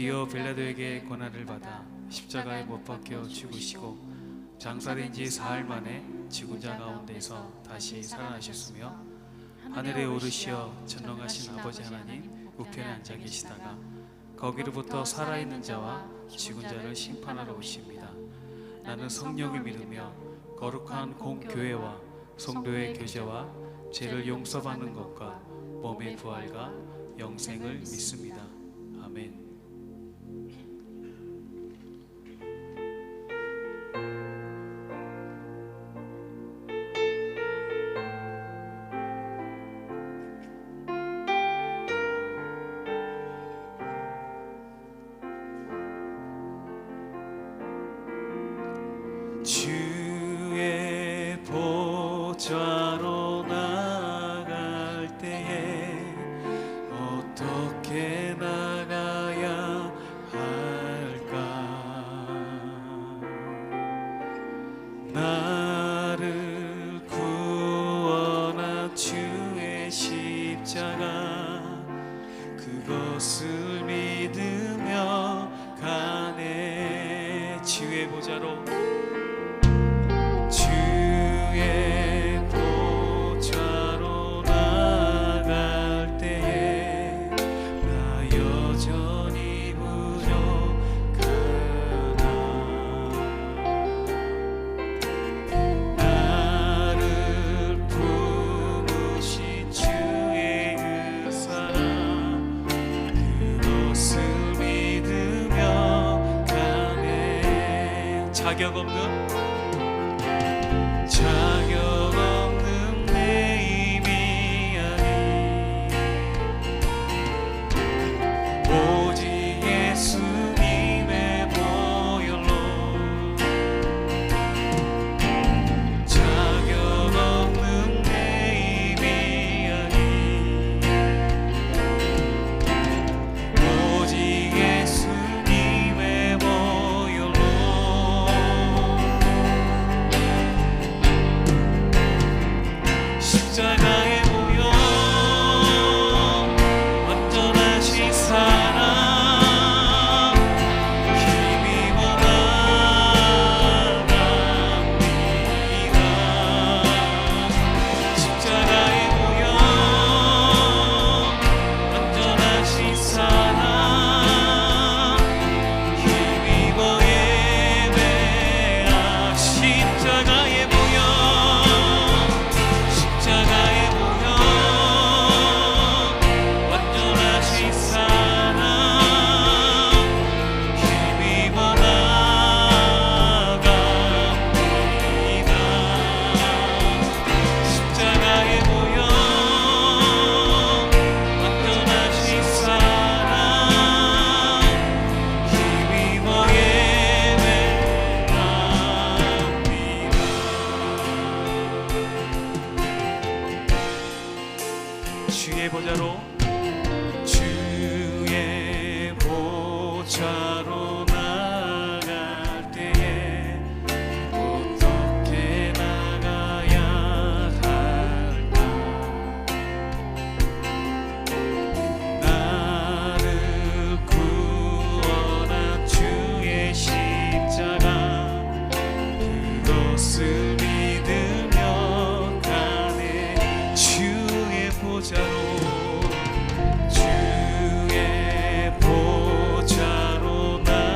이어 빌라도에게 고난을 받아 십자가에 못 박혀 죽으시고 장사된 지 사흘 만에 죽은 자 가운데서 다시 살아나셨으며 하늘에 오르시어 전능하신 아버지 하나님 우편에 앉아 계시다가 거기로부터 살아있는 자와 죽은 자를 심판하러 오십니다. 나는 성령을 믿으며 거룩한 공교회와 성도의 교제와 죄를 용서받는 것과 몸의 부활과 영생을 믿습니다. 아멘. 주의 보좌로 나갈 때에 어떻게 나가야 할까? 나를 구원한 주의 십자가 그것을 믿으며 가네. 주의 보좌로 나갈 때에 나 여전히 부족하나. 나를 품으신 주의 그 사랑 그것을 믿으며 가네. 자격 없는 내 힘이 아니 오직 예수님의 보혈로 자격 없는 내 힘이 아니 오직 예수님의 보혈로 십자가의 보혈 완전하신 사랑 힘입어 나갑니다. 십자가의 보혈 완전하신 사랑 힘입어 예배하. 십자가의 보혈 완전하신 사랑 힘입어 나갑니다. 십자가의 보혈 완전하신 사랑 힘입어 예배합니다. 주의 보좌로 나갈 때에 어떻게 나가야 할까? 나를 구원한 주의 십자가 그것을 믿으며 가네. 주의 보좌로 나갈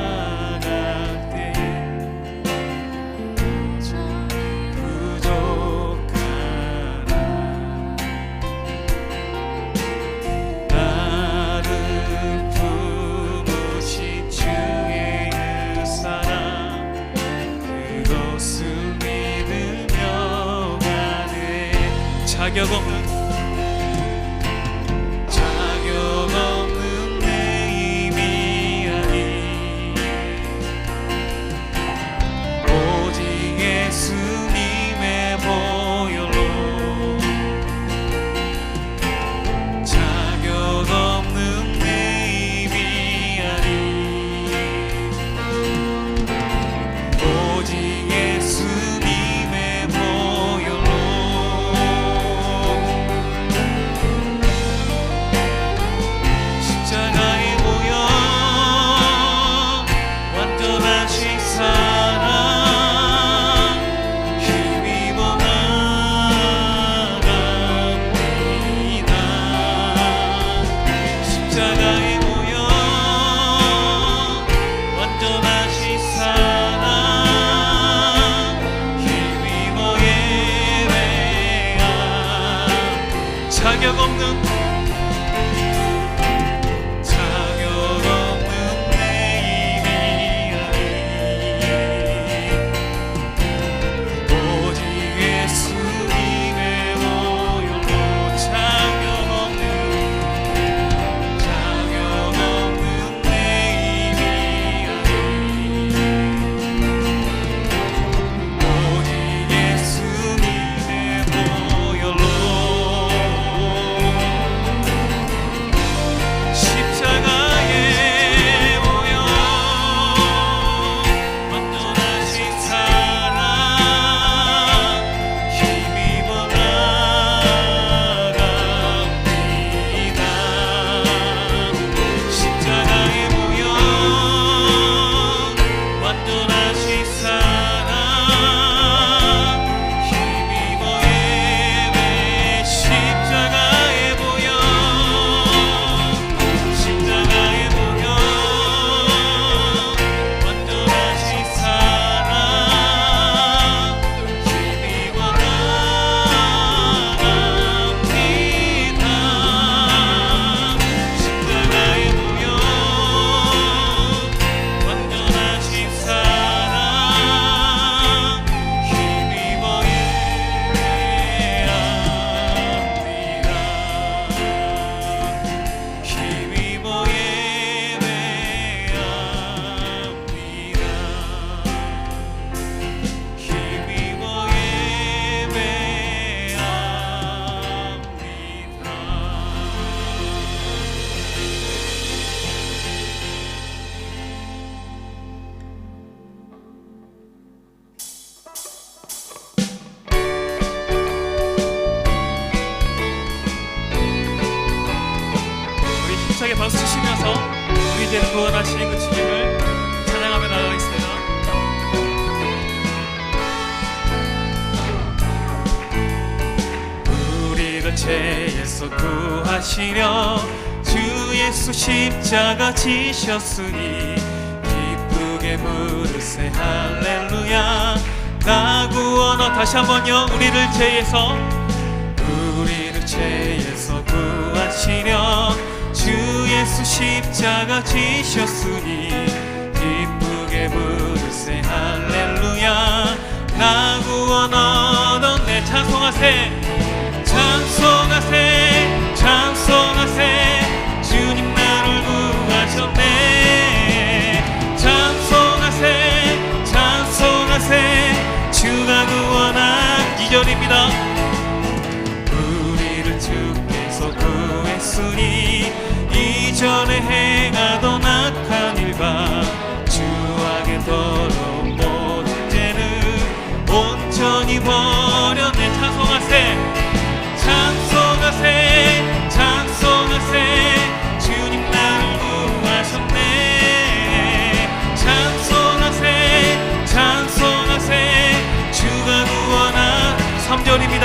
이제는 구원하시는 그 주님을 찬양하며 나아가겠습니다. 우리를 죄에서 구하시려 주 예수 십자가 지셨으니 기쁘게 부르세 할렐루야. 나 구원하. 다시 한번요. 우리를 죄에서 구하시려 주 예수 십자가 지셨으니 기쁘게 부르세 할렐루야. 나 구원 얻었네. 찬송하세 찬송하세 찬송하세 주님 나를 구하셨네. 찬송하세 찬송하세 주가 구원한 2절입니다. 우리를 주께서 구했으니 이전에 행하던 악한 일과 주악의 더러운 모든 죄는 온전히 버려내. 찬송하세 찬송하세 찬송하세 주님 나를 구하셨네. 찬송하세 찬송하세 주가 구원한 3절입니다.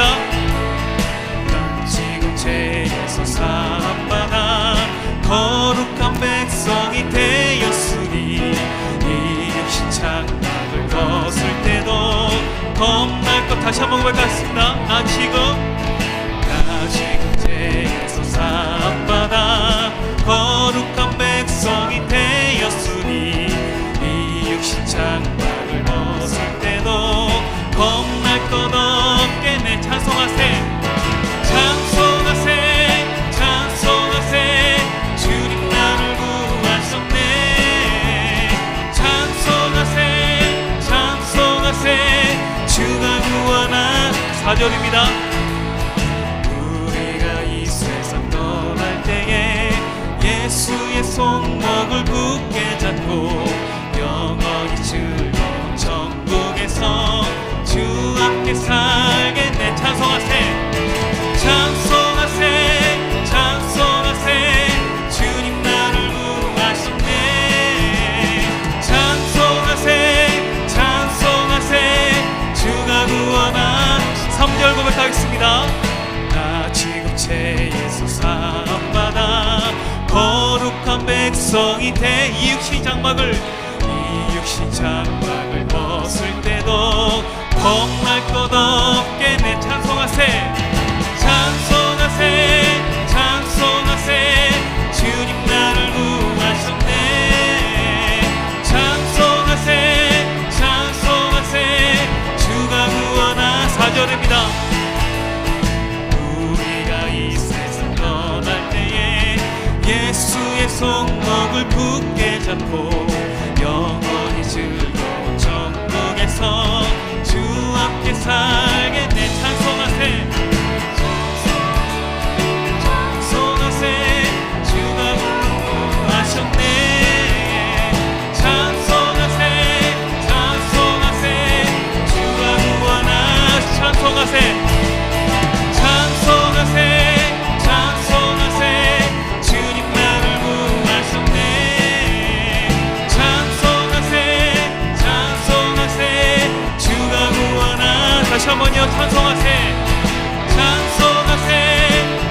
난 지금 죄에서 사함받아 거룩한 백성이 되었으니 이 육신 장막을 벗을 때도 겁날 것. 다시 한번 고백하겠습니다. 나 지금 죄에서 사함받아 거룩한 백성이 되었으니 이 육신 장막을 벗을 때도 겁날 것 없겠네. 찬송하세 찬송하세 찬송하세 주님 나를 구하셨네. 찬송하세 찬송하세 주가 구원한 4절입니다. 예수의 손목을 굳게 잡고 영원히 즐거운 천국에서 주 함께 살겠네. 찬송하세 찬송하세 찬송하세 주님 나를 구하셨네. 찬송하세 찬송하세 주가 구원한 3절 고백하겠습니다. 나 지금 죄에서 사함받아 거룩한 백성이 돼. 이 육신 장막을 벗을 때도 겁날 것 없겠네. 찬송하세 찬송하세 찬송하세 주님 나를 구하셨네. 찬송하세 찬송하세 주가 구원한 4절입니다. 예수의 손목을 굳게 잡고 영원히 즐거운 천국에서 주 함께 살겠네. 찬송하세 찬송하세 주가 구원하셨네. 찬송하세 찬송하세 주가 구원하셨네. 찬송하세 다시 한번요. 찬송하세 찬송하세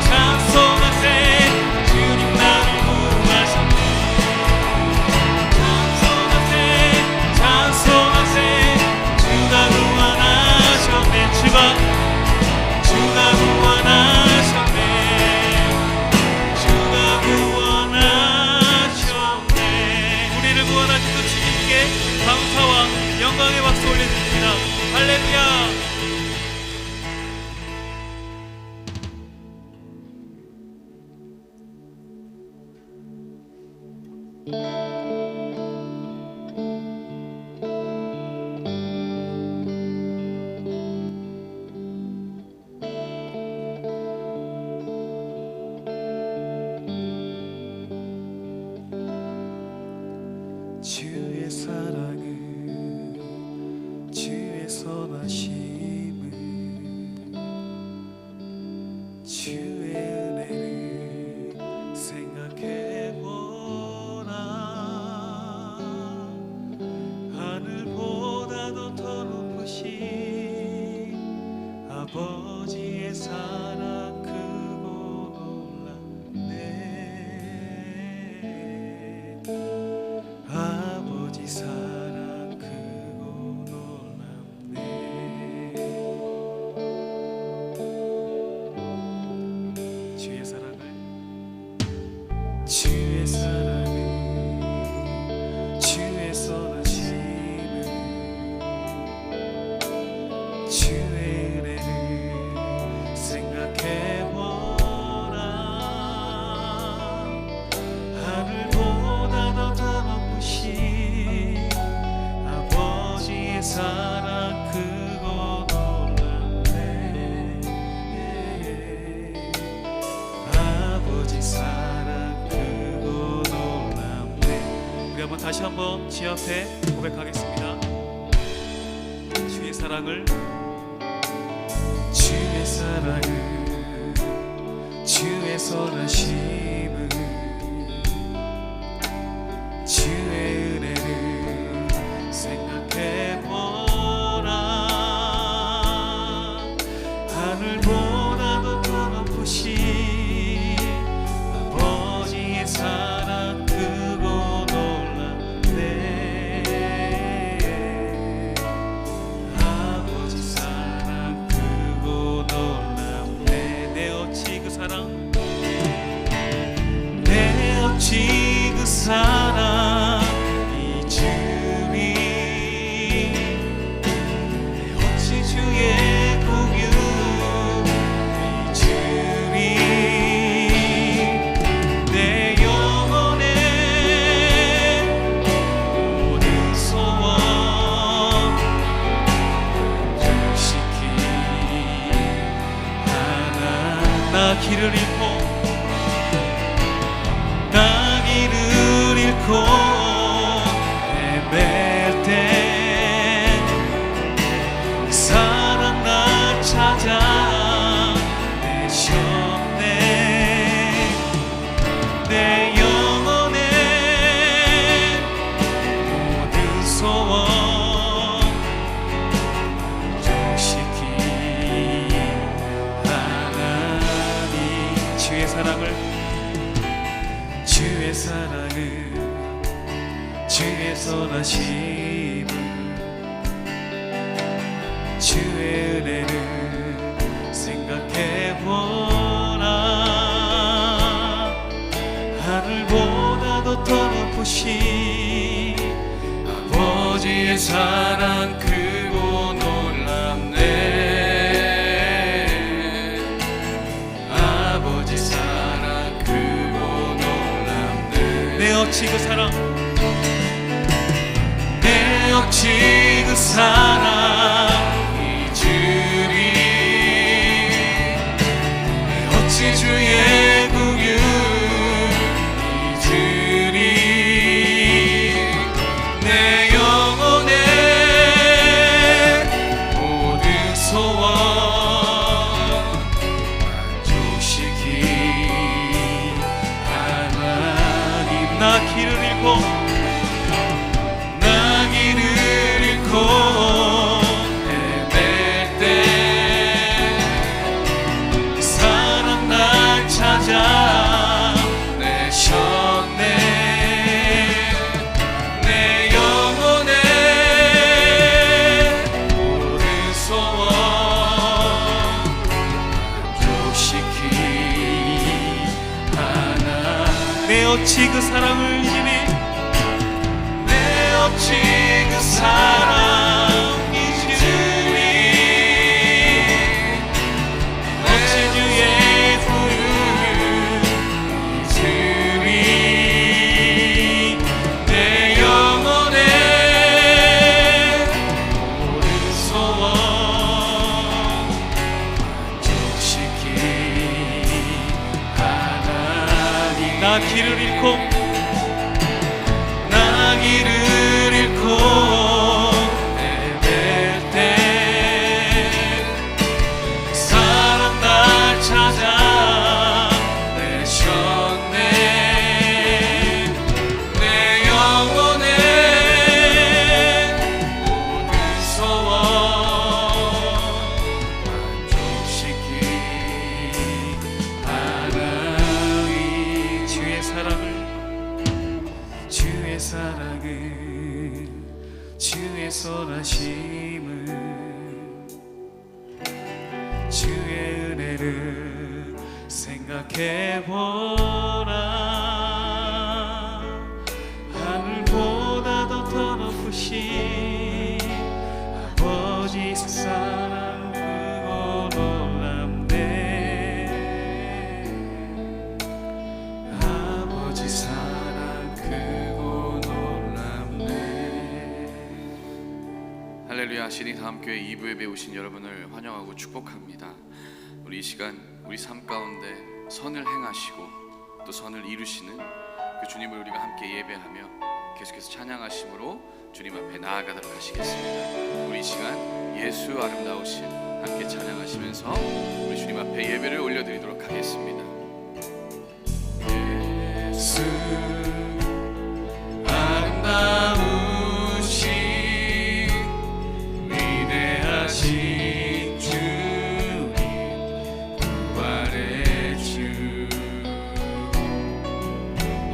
찬송하세 주님 나를 구하셨네. 찬송하세 찬송하세 주가 구원하셨네. 주가 구원하셨네. 주가 구원하셨네. 우리를 구원하신 그 주님께 감사와 영광의 박수 올려드립니다. 할렐루야. 주의 사랑은 주의 선하심은 주의 은혜를 생각해보라. 우리 한번 다시 한번 주 앞에 고백하겠습니다. 주의 사랑을, 주의 사랑을, 주의 선하심을, 주의 은혜를 생각해보라. 하늘보다도 더 높으신 아버지의 사랑 크고 놀랍네. 아버지 사랑 크고 놀랍네. 내 어찌 그 사랑, 내 어찌 그 사랑 잊으리. 내 어찌 주의 공유 잊으리. 내 영혼의 모든 소원 만족시키 하나. 나 길을 잃고, 나 길을 잃고 헤맬 때 사랑 날 찾아 내셨네. 내 영혼의 모든 소원 만족시키 하나님. 주의 사랑을, 주의 사랑을, 주의 선하심을, 주의 은혜를 생각해보라. 하늘보다도 더 높으신 아버지의 사랑 크고 놀랍네. 아버지 사랑 크고 놀랍네. 내 어찌 그 사랑, 내 어찌 그 사랑 잊으리. 내 어찌 주의 긍휼 잊으리. 내 영혼의 모든 소원 만족시키 하나님. 나 길을 잃고, 나 길을 잃고 헤맬 때 사랑 날 찾아 내셨네. 내 영혼의 모든 소원 만족시키 하나. 내 어찌 그 사랑을 잊으리. 내 어찌 그 사랑 잊으리. 어찌 주의 소유를 잊으리. 내 영혼의 모든 소원 만족시키 하나님. 나 길을 잃고, 나 길을 잃고 헤맬 때 사랑 날 찾아 내셨네. 내 영혼의 모든 소원 만족시키 하나님. 주의 사랑을, 주의 사랑을, 주의 선하심을, 주의 은혜를 생각해보라. 하늘보다도 더 높으신 아버지 사랑 크고 놀랍네. 아버지 사랑 크고 놀랍네. 할렐루야. 신의다함교회 2부 예배 오신 여러분을 환영하고 축복합니다. 우리 이 시간 우리 삶 가운데 선을 행하시고 또 선을 이루시는 그 주님을 우리가 함께 예배하며 계속해서 찬양하심으로 주님 앞에 나아가도록 하시겠습니다. 우리 이 시간 예수 아름다우신 함께 찬양하시면서 우리 주님 앞에 예배를 올려드리도록 하겠습니다. 예수 아름다우신 위대하신 주님 부활의 주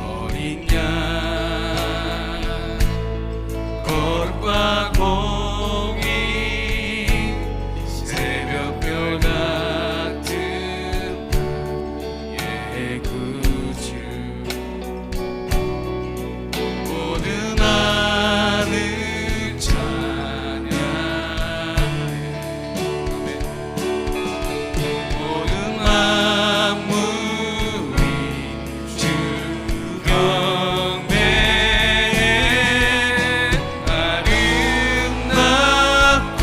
어린 양 거룩과 공의 새벽별 같은 나의 구주 모든 하늘 찬양해 모든 만물이 주 경배해 아름답고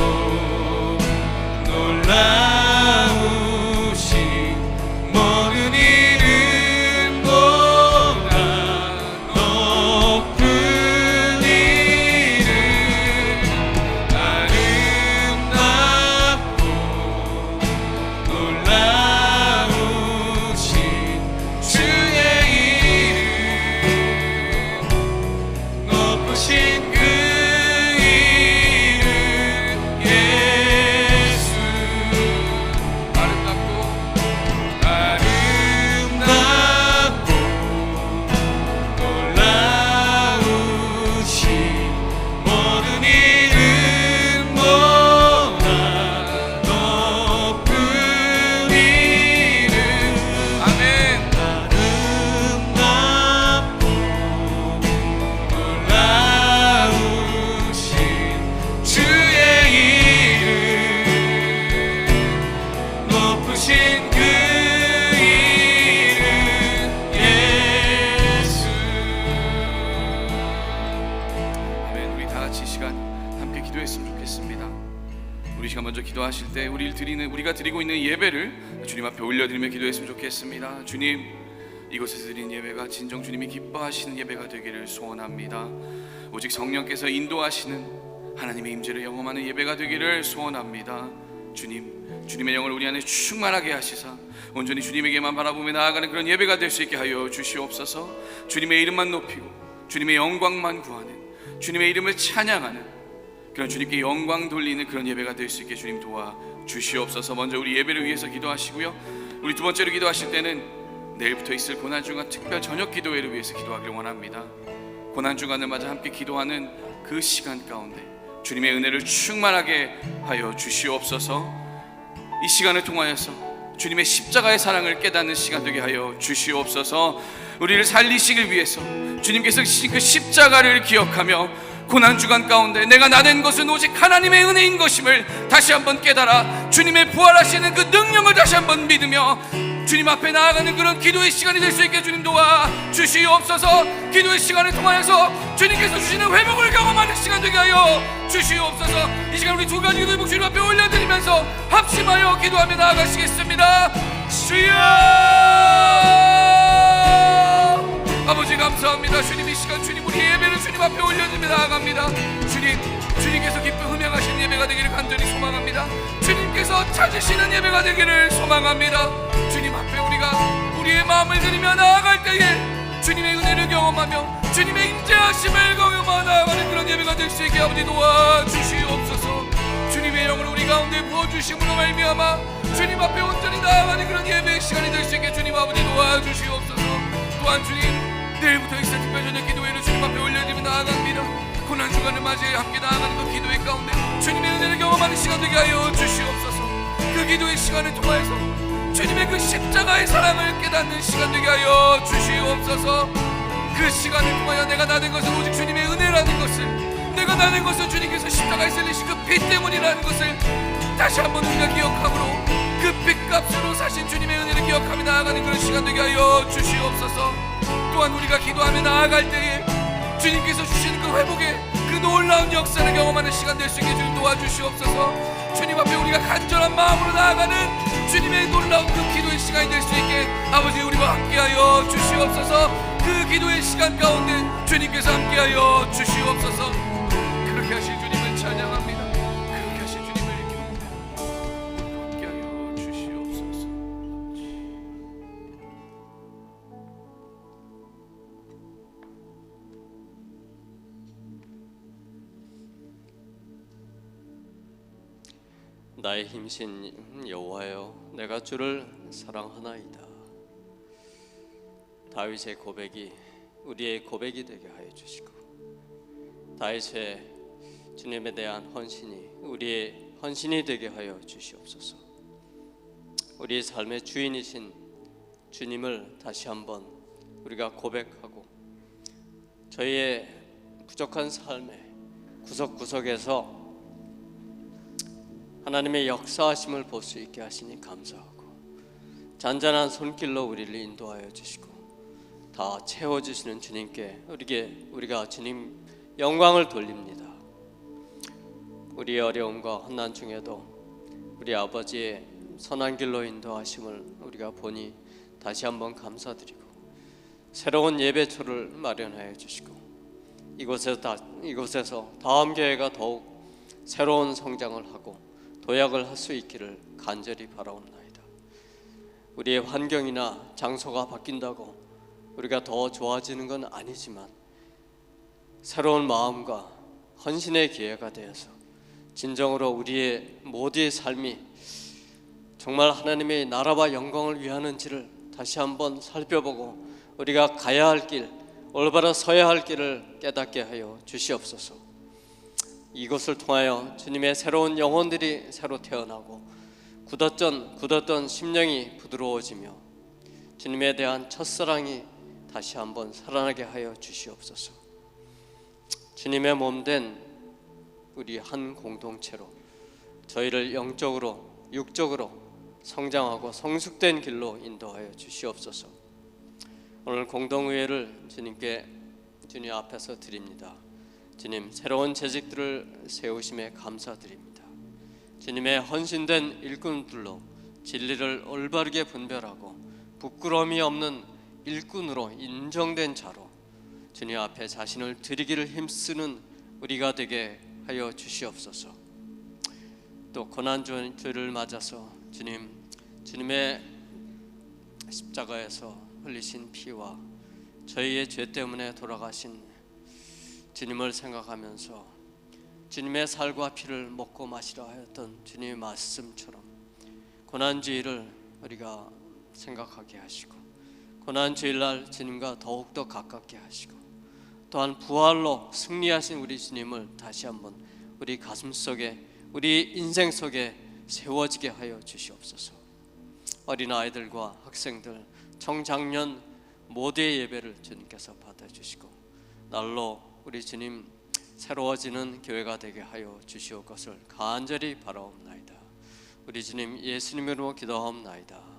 놀라우신 모든 이름보다 높은 이름 아름답고 놀라우신 주의 이름 높으신 그 이름 예수 아름답고 놀라우신 모든 이름보다 높은 이름 아멘. 아름답고 놀라우신 주의 이름 높으신 그 이름 예수 아멘. 우리 다 같이 이 시간 함께 기도했으면 좋겠습니다. 우리 시간 먼저 기도하실 때 우리가 드리고 있는 예배를 주님 앞에 올려드리며 기도했으면 좋겠습니다. 주님, 이곳에서 드린 예배가 진정 주님이 기뻐하시는 예배가 되기를 소원합니다. 오직 성령께서 인도하시는 하나님의 임재를 영험하는 예배가 되기를 소원합니다. 주님의 영을 우리 안에 충만하게 하시사 온전히 주님에게만 바라보며 나아가는 그런 예배가 될 수 있게 하여 주시옵소서. 주님의 이름만 높이고 주님의 영광만 구하는, 주님의 이름을 찬양하는 그런 주님께 영광 돌리는 그런 예배가 될 수 있게 주님 도와 주시옵소서. 먼저 우리 예배를 위해서 기도하시고요, 우리 두 번째로 기도하실 때는 내일부터 있을 고난주간 특별 저녁 기도회를 위해서 기도하기를 원합니다. 고난주간을 맞아 함께 기도하는 그 시간 가운데 주님의 은혜를 충만하게 하여 주시옵소서. 이 시간을 통하여서 주님의 십자가의 사랑을 깨닫는 시간 되게 하여 주시옵소서. 우리를 살리시길 위해서 주님께서 지신 그 십자가를 기억하며 고난주간 가운데 내가 나된 것은 오직 하나님의 은혜인 것임을 다시 한번 깨달아 주님의 부활하시는 그 능력을 다시 한번 믿으며 주님 앞에 나아가는 그런 기도의 시간이 될 수 있게 주님 도와 주시옵소서. 기도의 시간을 통하여서 주님께서 주시는 회복을 경험하는 시간 되게 하여 주시옵소서. 이 시간 우리 두 가지 기도의 목 주님 앞에 올려드리면서 합심하여 기도하며 나아가시겠습니다. 주여 아버지 감사합니다. 주님, 이 시간 주님 우리 예배를 주님 앞에 올려드리며 나아갑니다. 주님께서 기뻐 흠양하시는 예배가 되기를 간절히 소망합니다. 주님께서 찾으시는 예배가 되기를 소망합니다. 주님 앞에 우리가 우리의 마음을 드리며 나아갈 때에 주님의 은혜를 경험하며 주님의 임재하심을 경험하며 나아가는 그런 예배가 될 수 있게 아버지 도와주시옵소서. 주님의 영을 우리 가운데 부어주심으로 말미암아 주님 앞에 온전히 나아가는 그런 예배의 시간이 될 수 있게 주님 아버지 도와주시옵소서. 또한 주님, 내일부터 있을 특별 저녁 기도회를 주님 앞에 올려드리며 나아갑니다. 고난주간을 맞이해 함께 나아가는 그 기도회 가운데 주님의 은혜를 경험하는 시간 되게 하여 주시옵소서. 그 기도의 시간을 통하여서 주님의 그 십자가의 사랑을 깨닫는 시간 되게 하여 주시옵소서. 그 시간을 통하여 내가 나된 것은 오직 주님의 은혜라는 것을, 내가 나된 것은 주님께서 십자가에 살리신 그 피 때문이라는 것을 다시 한번 우리가 기억함으로 그 핏값으로 사신 주님의 은혜를 기억하며 나아가는 그런 시간 되게 하여 주시옵소서. 또한 우리가 기도하며 나아갈 때에 주님께서 주시는 그 회복의 그 놀라운 역사를 경험하는 시간 될 수 있게 주님 도와주시옵소서. 주님 앞에 우리가 간절한 마음으로 나아가는 주님의 놀라운 그 기도의 시간이 될 수 있게 아버지 우리와 함께하여 주시옵소서. 그 기도의 시간 가운데 주님께서 함께하여 주시옵소서. 그렇게 하실 주님을 찬양합니다. 그렇게 하실 주님을 기도합니다. 함께하여 주시옵소서. 나의 힘신 여호와여, 내가 주를 사랑하나이다. 다윗의 고백이 우리의 고백이 되게 하여 주시고, 다윗의 주님에 대한 헌신이 우리의 헌신이 되게 하여 주시옵소서. 우리의 삶의 주인이신 주님을 다시 한번 우리가 고백하고, 저희의 부족한 삶의 구석구석에서 하나님의 역사하심을 볼 수 있게 하시니 감사하고, 잔잔한 손길로 우리를 인도하여 주시고 다 채워주시는 주님께 우리가 주님 영광을 돌립니다. 우리의 어려움과 환난 중에도 우리 아버지의 선한 길로 인도하심을 우리가 보니 다시 한번 감사드리고, 새로운 예배초를 마련하여 주시고, 이곳에서 다음 교회가 더욱 새로운 성장을 하고 도약을 할 수 있기를 간절히 바라옵나이다. 우리의 환경이나 장소가 바뀐다고 우리가 더 좋아지는 건 아니지만, 새로운 마음과 헌신의 기회가 되어서 진정으로 우리의 모두의 삶이 정말 하나님의 나라와 영광을 위하는지를 다시 한번 살펴보고, 우리가 가야 할 길, 올바로 서야 할 길을 깨닫게 하여 주시옵소서. 이것을 통하여 주님의 새로운 영혼들이 새로 태어나고 굳었던 심령이 부드러워지며 주님에 대한 첫사랑이 다시 한번 살아나게 하여 주시옵소서. 주님의 몸된 우리 한 공동체로 저희를 영적으로 육적으로 성장하고 성숙된 길로 인도하여 주시옵소서. 오늘 공동의회를 주님 앞에서 드립니다. 주님, 새로운 재직들을 세우심에 감사드립니다. 주님의 헌신된 일꾼들로 진리를 올바르게 분별하고 부끄러움이 없는 일꾼으로 인정된 자로 주님 앞에 자신을 드리기를 힘쓰는 우리가 되게 하여 주시옵소서. 또 고난주를 맞아서 주님의 십자가에서 흘리신 피와 저희의 죄 때문에 돌아가신 주님을 생각하면서 주님의 살과 피를 먹고 마시라 하였던 주님의 말씀처럼 고난주일을 우리가 생각하게 하시고, 고난주일날 주님과 더욱더 가깝게 하시고, 또한 부활로 승리하신 우리 주님을 다시 한번 우리 가슴속에, 우리 인생 속에 세워지게 하여 주시옵소서. 어린아이들과 학생들, 청장년 모두의 예배를 주님께서 받아주시고, 날로 우리 주님 새로워지는 교회가 되게 하여 주시옵 것을 간절히 바라옵나이다. 우리 주님 예수님으로 기도하옵나이다.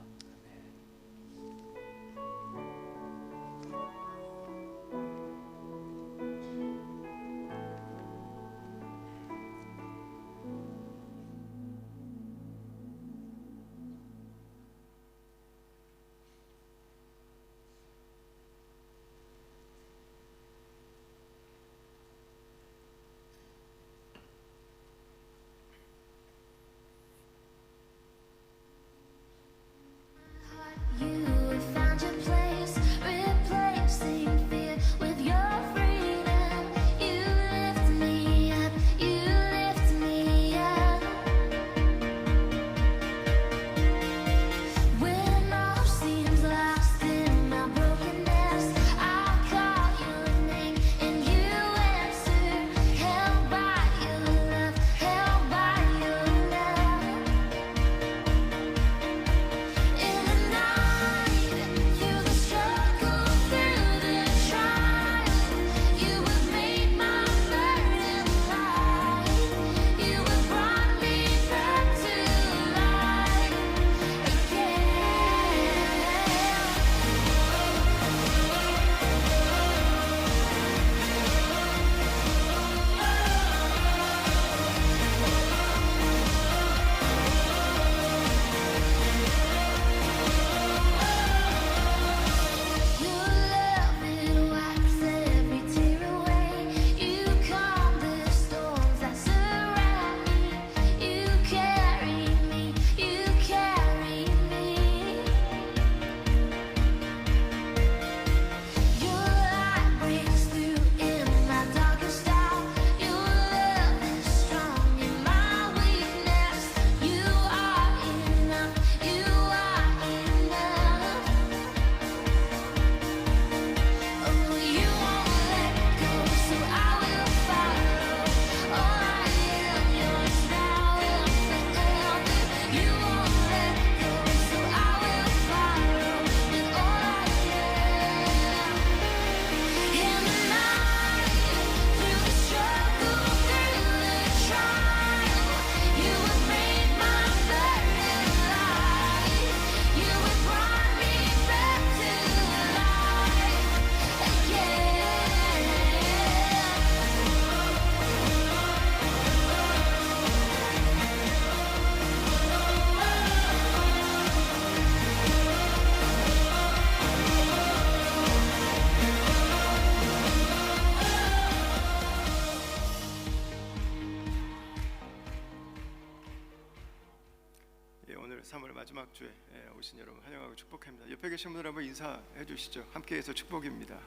3월 마지막 주에 오신 여러분 환영하고 축복합니다. 옆에 계신 분들 한번 인사해 주시죠. 함께해서 축복입니다.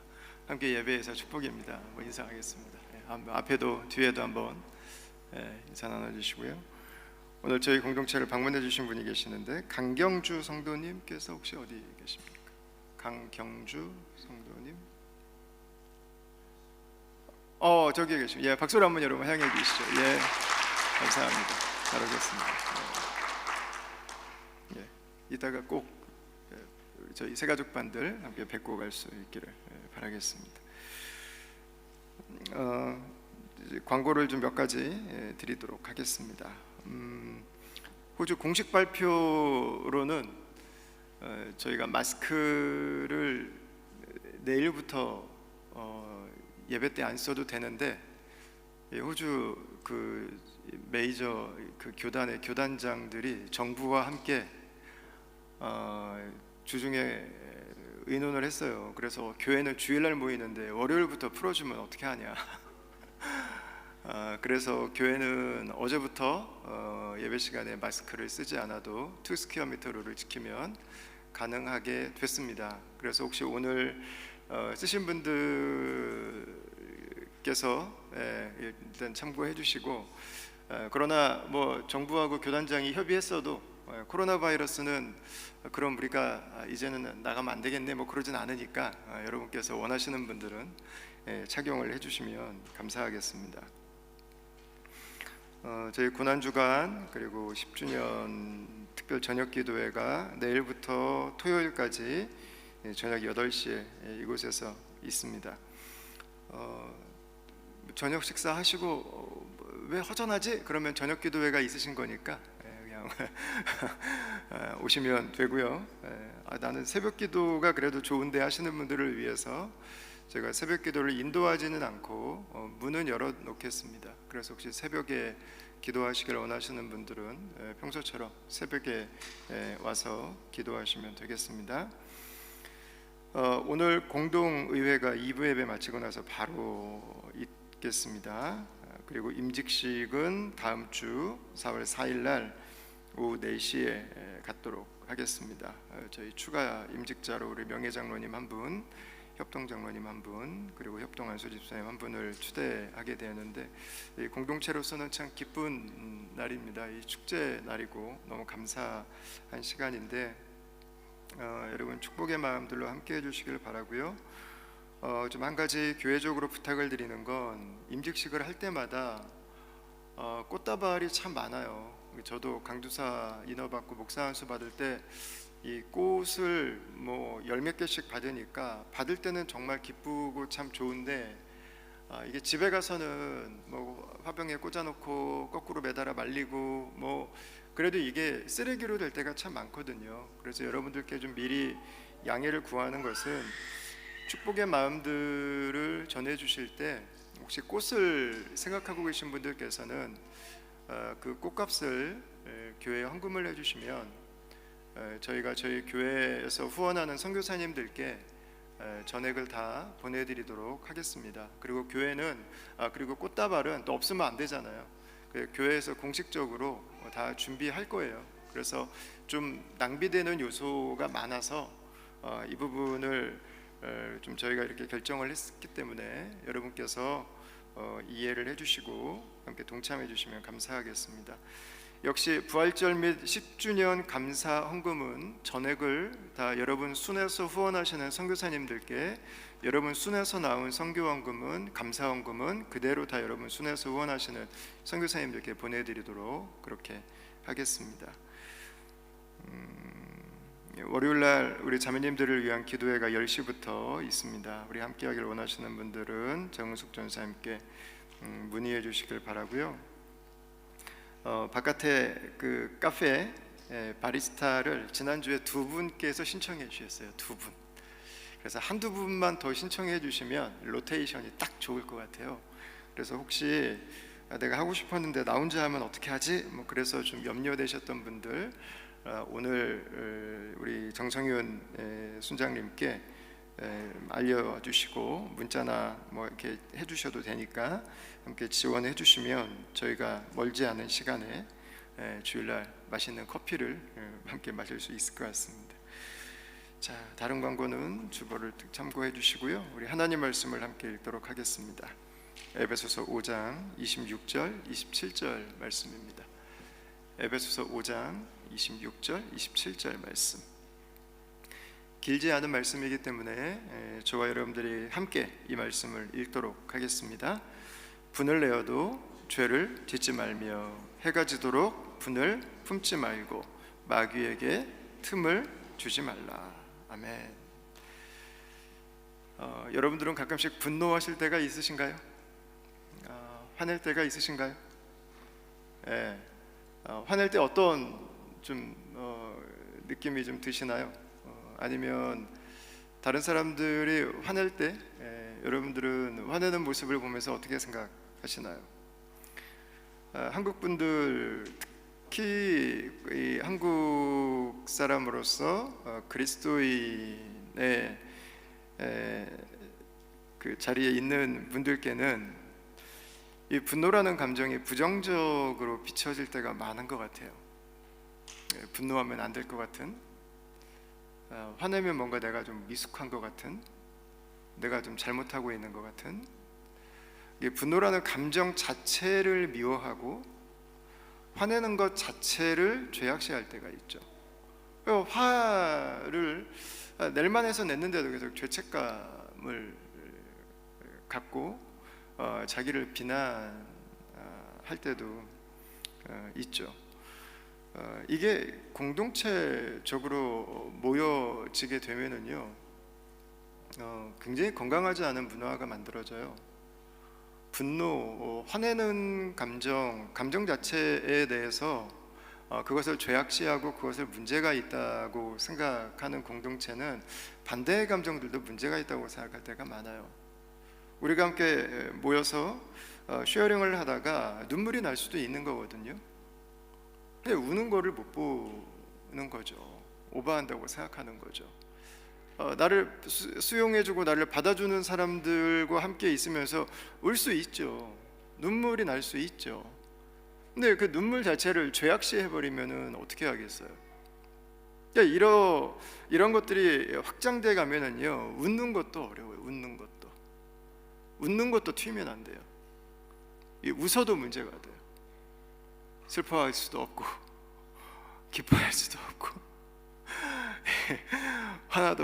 함께 예배해서 축복입니다. 인사하겠습니다. 앞에도 뒤에도 한번 인사 나눠주시고요. 오늘 저희 공동체를 방문해 주신 분이 계시는데 강경주 성도님께서 혹시 어디 계십니까? 강경주 성도님. 저기 계십니다. 예, 박수로 한번 여러분 향해 주시죠. 예, 감사합니다. 잘 오셨습니다. 예, 이따가 꼭 저희 새가족 반들 함께 뵙고 갈 수 있기를 바라겠습니다. 이제 광고를 좀 몇 가지 드리도록 하겠습니다. 호주 공식 발표로는 저희가 마스크를 내일부터 예배 때 안 써도 되는데 호주 그 메이저 그 교단의 교단장들이 정부와 함께 주중에 의논을 했어요. 그래서 교회는 주일날 모이는데 월요일부터 풀어주면 어떻게 하냐. 그래서 교회는 어제부터 예배 시간에 마스크를 쓰지 않아도 2스퀘어 미터 룰을 지키면 가능하게 됐습니다. 그래서 혹시 오늘 쓰신 분들께서 일단 참고해 주시고, 그러나 뭐 정부하고 교단장이 협의했어도 코로나 바이러스는 그럼 우리가 이제는 나가면 안 되겠네 뭐 그러진 않으니까 여러분께서 원하시는 분들은 착용을 해주시면 감사하겠습니다. 저희 고난주간 그리고 10주년 특별 저녁기도회가 내일부터 토요일까지 저녁 8시에 이곳에서 있습니다. 저녁 식사하시고 왜 허전하지? 그러면 저녁기도회가 있으신 거니까 그냥 오시면 되고요. 나는 새벽기도가 그래도 좋은데 하시는 분들을 위해서 제가 새벽기도를 인도하지는 않고 문은 열어놓겠습니다. 그래서 혹시 새벽에 기도하시길 원하시는 분들은 평소처럼 새벽에 와서 기도하시면 되겠습니다. 오늘 공동의회가 2부 예배 마치고 나서 바로 있겠습니다. 그리고 임직식은 다음 주 4월 4일 날 오후 4시에 갖도록 하겠습니다. 저희 추가 임직자로 우리 명예장로님 한 분, 협동장로님 한 분, 그리고 협동안수 집사님 한 분을 추대하게 되는데 이 공동체로서는 참 기쁜 날입니다. 이 축제 날이고 너무 감사한 시간인데 여러분 축복의 마음들로 함께 해주시길 바라고요. 좀 한 가지 교회적으로 부탁을 드리는 건 임직식을 할 때마다 꽃다발이 참 많아요. 저도 강두사 인허 받고 목사 안수 받을 때 이 꽃을 뭐 10몇 개씩 받으니까 받을 때는 정말 기쁘고 참 좋은데 이게 집에 가서는 뭐 화병에 꽂아놓고 거꾸로 매달아 말리고 뭐 그래도 이게 쓰레기로 될 때가 참 많거든요. 그래서 여러분들께 좀 미리 양해를 구하는 것은 축복의 마음들을 전해 주실 때 혹시 꽃을 생각하고 계신 분들께서는 그 꽃값을 교회에 헌금을 해주시면 저희가 저희 교회에서 후원하는 선교사님들께 전액을 다 보내드리도록 하겠습니다. 그리고 교회는 그리고 꽃다발은 또 없으면 안 되잖아요. 교회에서 공식적으로 다 준비할 거예요. 그래서 좀 낭비되는 요소가 많아서 이 부분을 좀 저희가 이렇게 결정을 했기 때문에 여러분께서 이해를 해주시고 함께 동참해 주시면 감사하겠습니다. 역시 부활절 및 10주년 감사 헌금은 전액을 다 여러분 순에서 후원하시는 선교사님들께, 여러분 순에서 나온 선교 헌금은 감사 헌금은 그대로 다 여러분 순에서 후원하시는 선교사님들께 보내드리도록 그렇게 하겠습니다. 월요일 날 우리 자매님들을 위한 기도회가 10시부터 있습니다. 우리 함께하길 원하시는 분들은 정은숙 전사님께 문의해 주시길 바라고요. 바깥에 그 카페 바리스타를 지난주에 2분께서 신청해 주셨어요. 2분. 그래서 한두 분만 더 신청해 주시면 로테이션이 딱 좋을 것 같아요. 그래서 혹시 내가 하고 싶었는데 나 혼자 하면 어떻게 하지? 뭐 그래서 좀 염려되셨던 분들 오늘 우리 정성윤 순장님께 알려주시고 문자나 뭐 이렇게 해주셔도 되니까 함께 지원해 주시면 저희가 멀지 않은 시간에 주일날 맛있는 커피를 함께 마실 수 있을 것 같습니다. 자, 다른 광고는 주보를 참고해 주시고요. 우리 하나님 말씀을 함께 읽도록 하겠습니다. 에베소서 5장 26절 27절 말씀입니다. 에베소서 5장 26절 27절 말씀. 길지 않은 말씀이기 때문에 저와 여러분들이 함께 이 말씀을 읽도록 하겠습니다. 분을 내어도 죄를 짓지 말며 해가 지도록 분을 품지 말고 마귀에게 틈을 주지 말라. 아멘. 여러분들은 가끔씩 분노하실 때가 있으신가요? 화낼 때가 있으신가요? 화낼 때 어떤 좀 느낌이 좀 드시나요? 아니면 다른 사람들이 화낼 때 여러분들은 화내는 모습을 보면서 어떻게 생각하시나요? 한국 분들, 특히 이 한국 사람으로서 그리스도인의 그 자리에 있는 분들께는 이 분노라는 감정이 부정적으로 비춰질 때가 많은 것 같아요. 분노하면 안 될 것 같은, 화내면 뭔가 내가 좀 미숙한 것 같은, 내가 좀 잘못하고 있는 것 같은, 분노라는 감정 자체를 미워하고 화내는 것 자체를 죄악시할 때가 있죠. 화를 낼만 해서 냈는데도 계속 죄책감을 갖고 자기를 비난할 때도 있죠. 이게 공동체적으로 모여지게 되면은요, 굉장히 건강하지 않은 문화가 만들어져요. 분노, 화내는 감정 자체에 대해서 그것을 죄악시하고 그것을 문제가 있다고 생각하는 공동체는 반대의 감정들도 문제가 있다고 생각할 때가 많아요. 우리가 함께 모여서 쉐어링을 하다가 눈물이 날 수도 있는 거거든요. 근데 우는 거를 못 보는 거죠. 오버한다고 생각하는 거죠. 나를 수용해주고 나를 받아주는 사람들과 함께 있으면서 울 수 있죠. 눈물이 날 수 있죠. 근데 그 눈물 자체를 죄악시해버리면은 어떻게 하겠어요? 이런 것들이 확장돼 가면은요, 웃는 것도 어려워요. 웃는 것도 튀면 안 돼요. 웃어도 문제가 돼요. 슬퍼할 수도 없고 기뻐할 수도 없고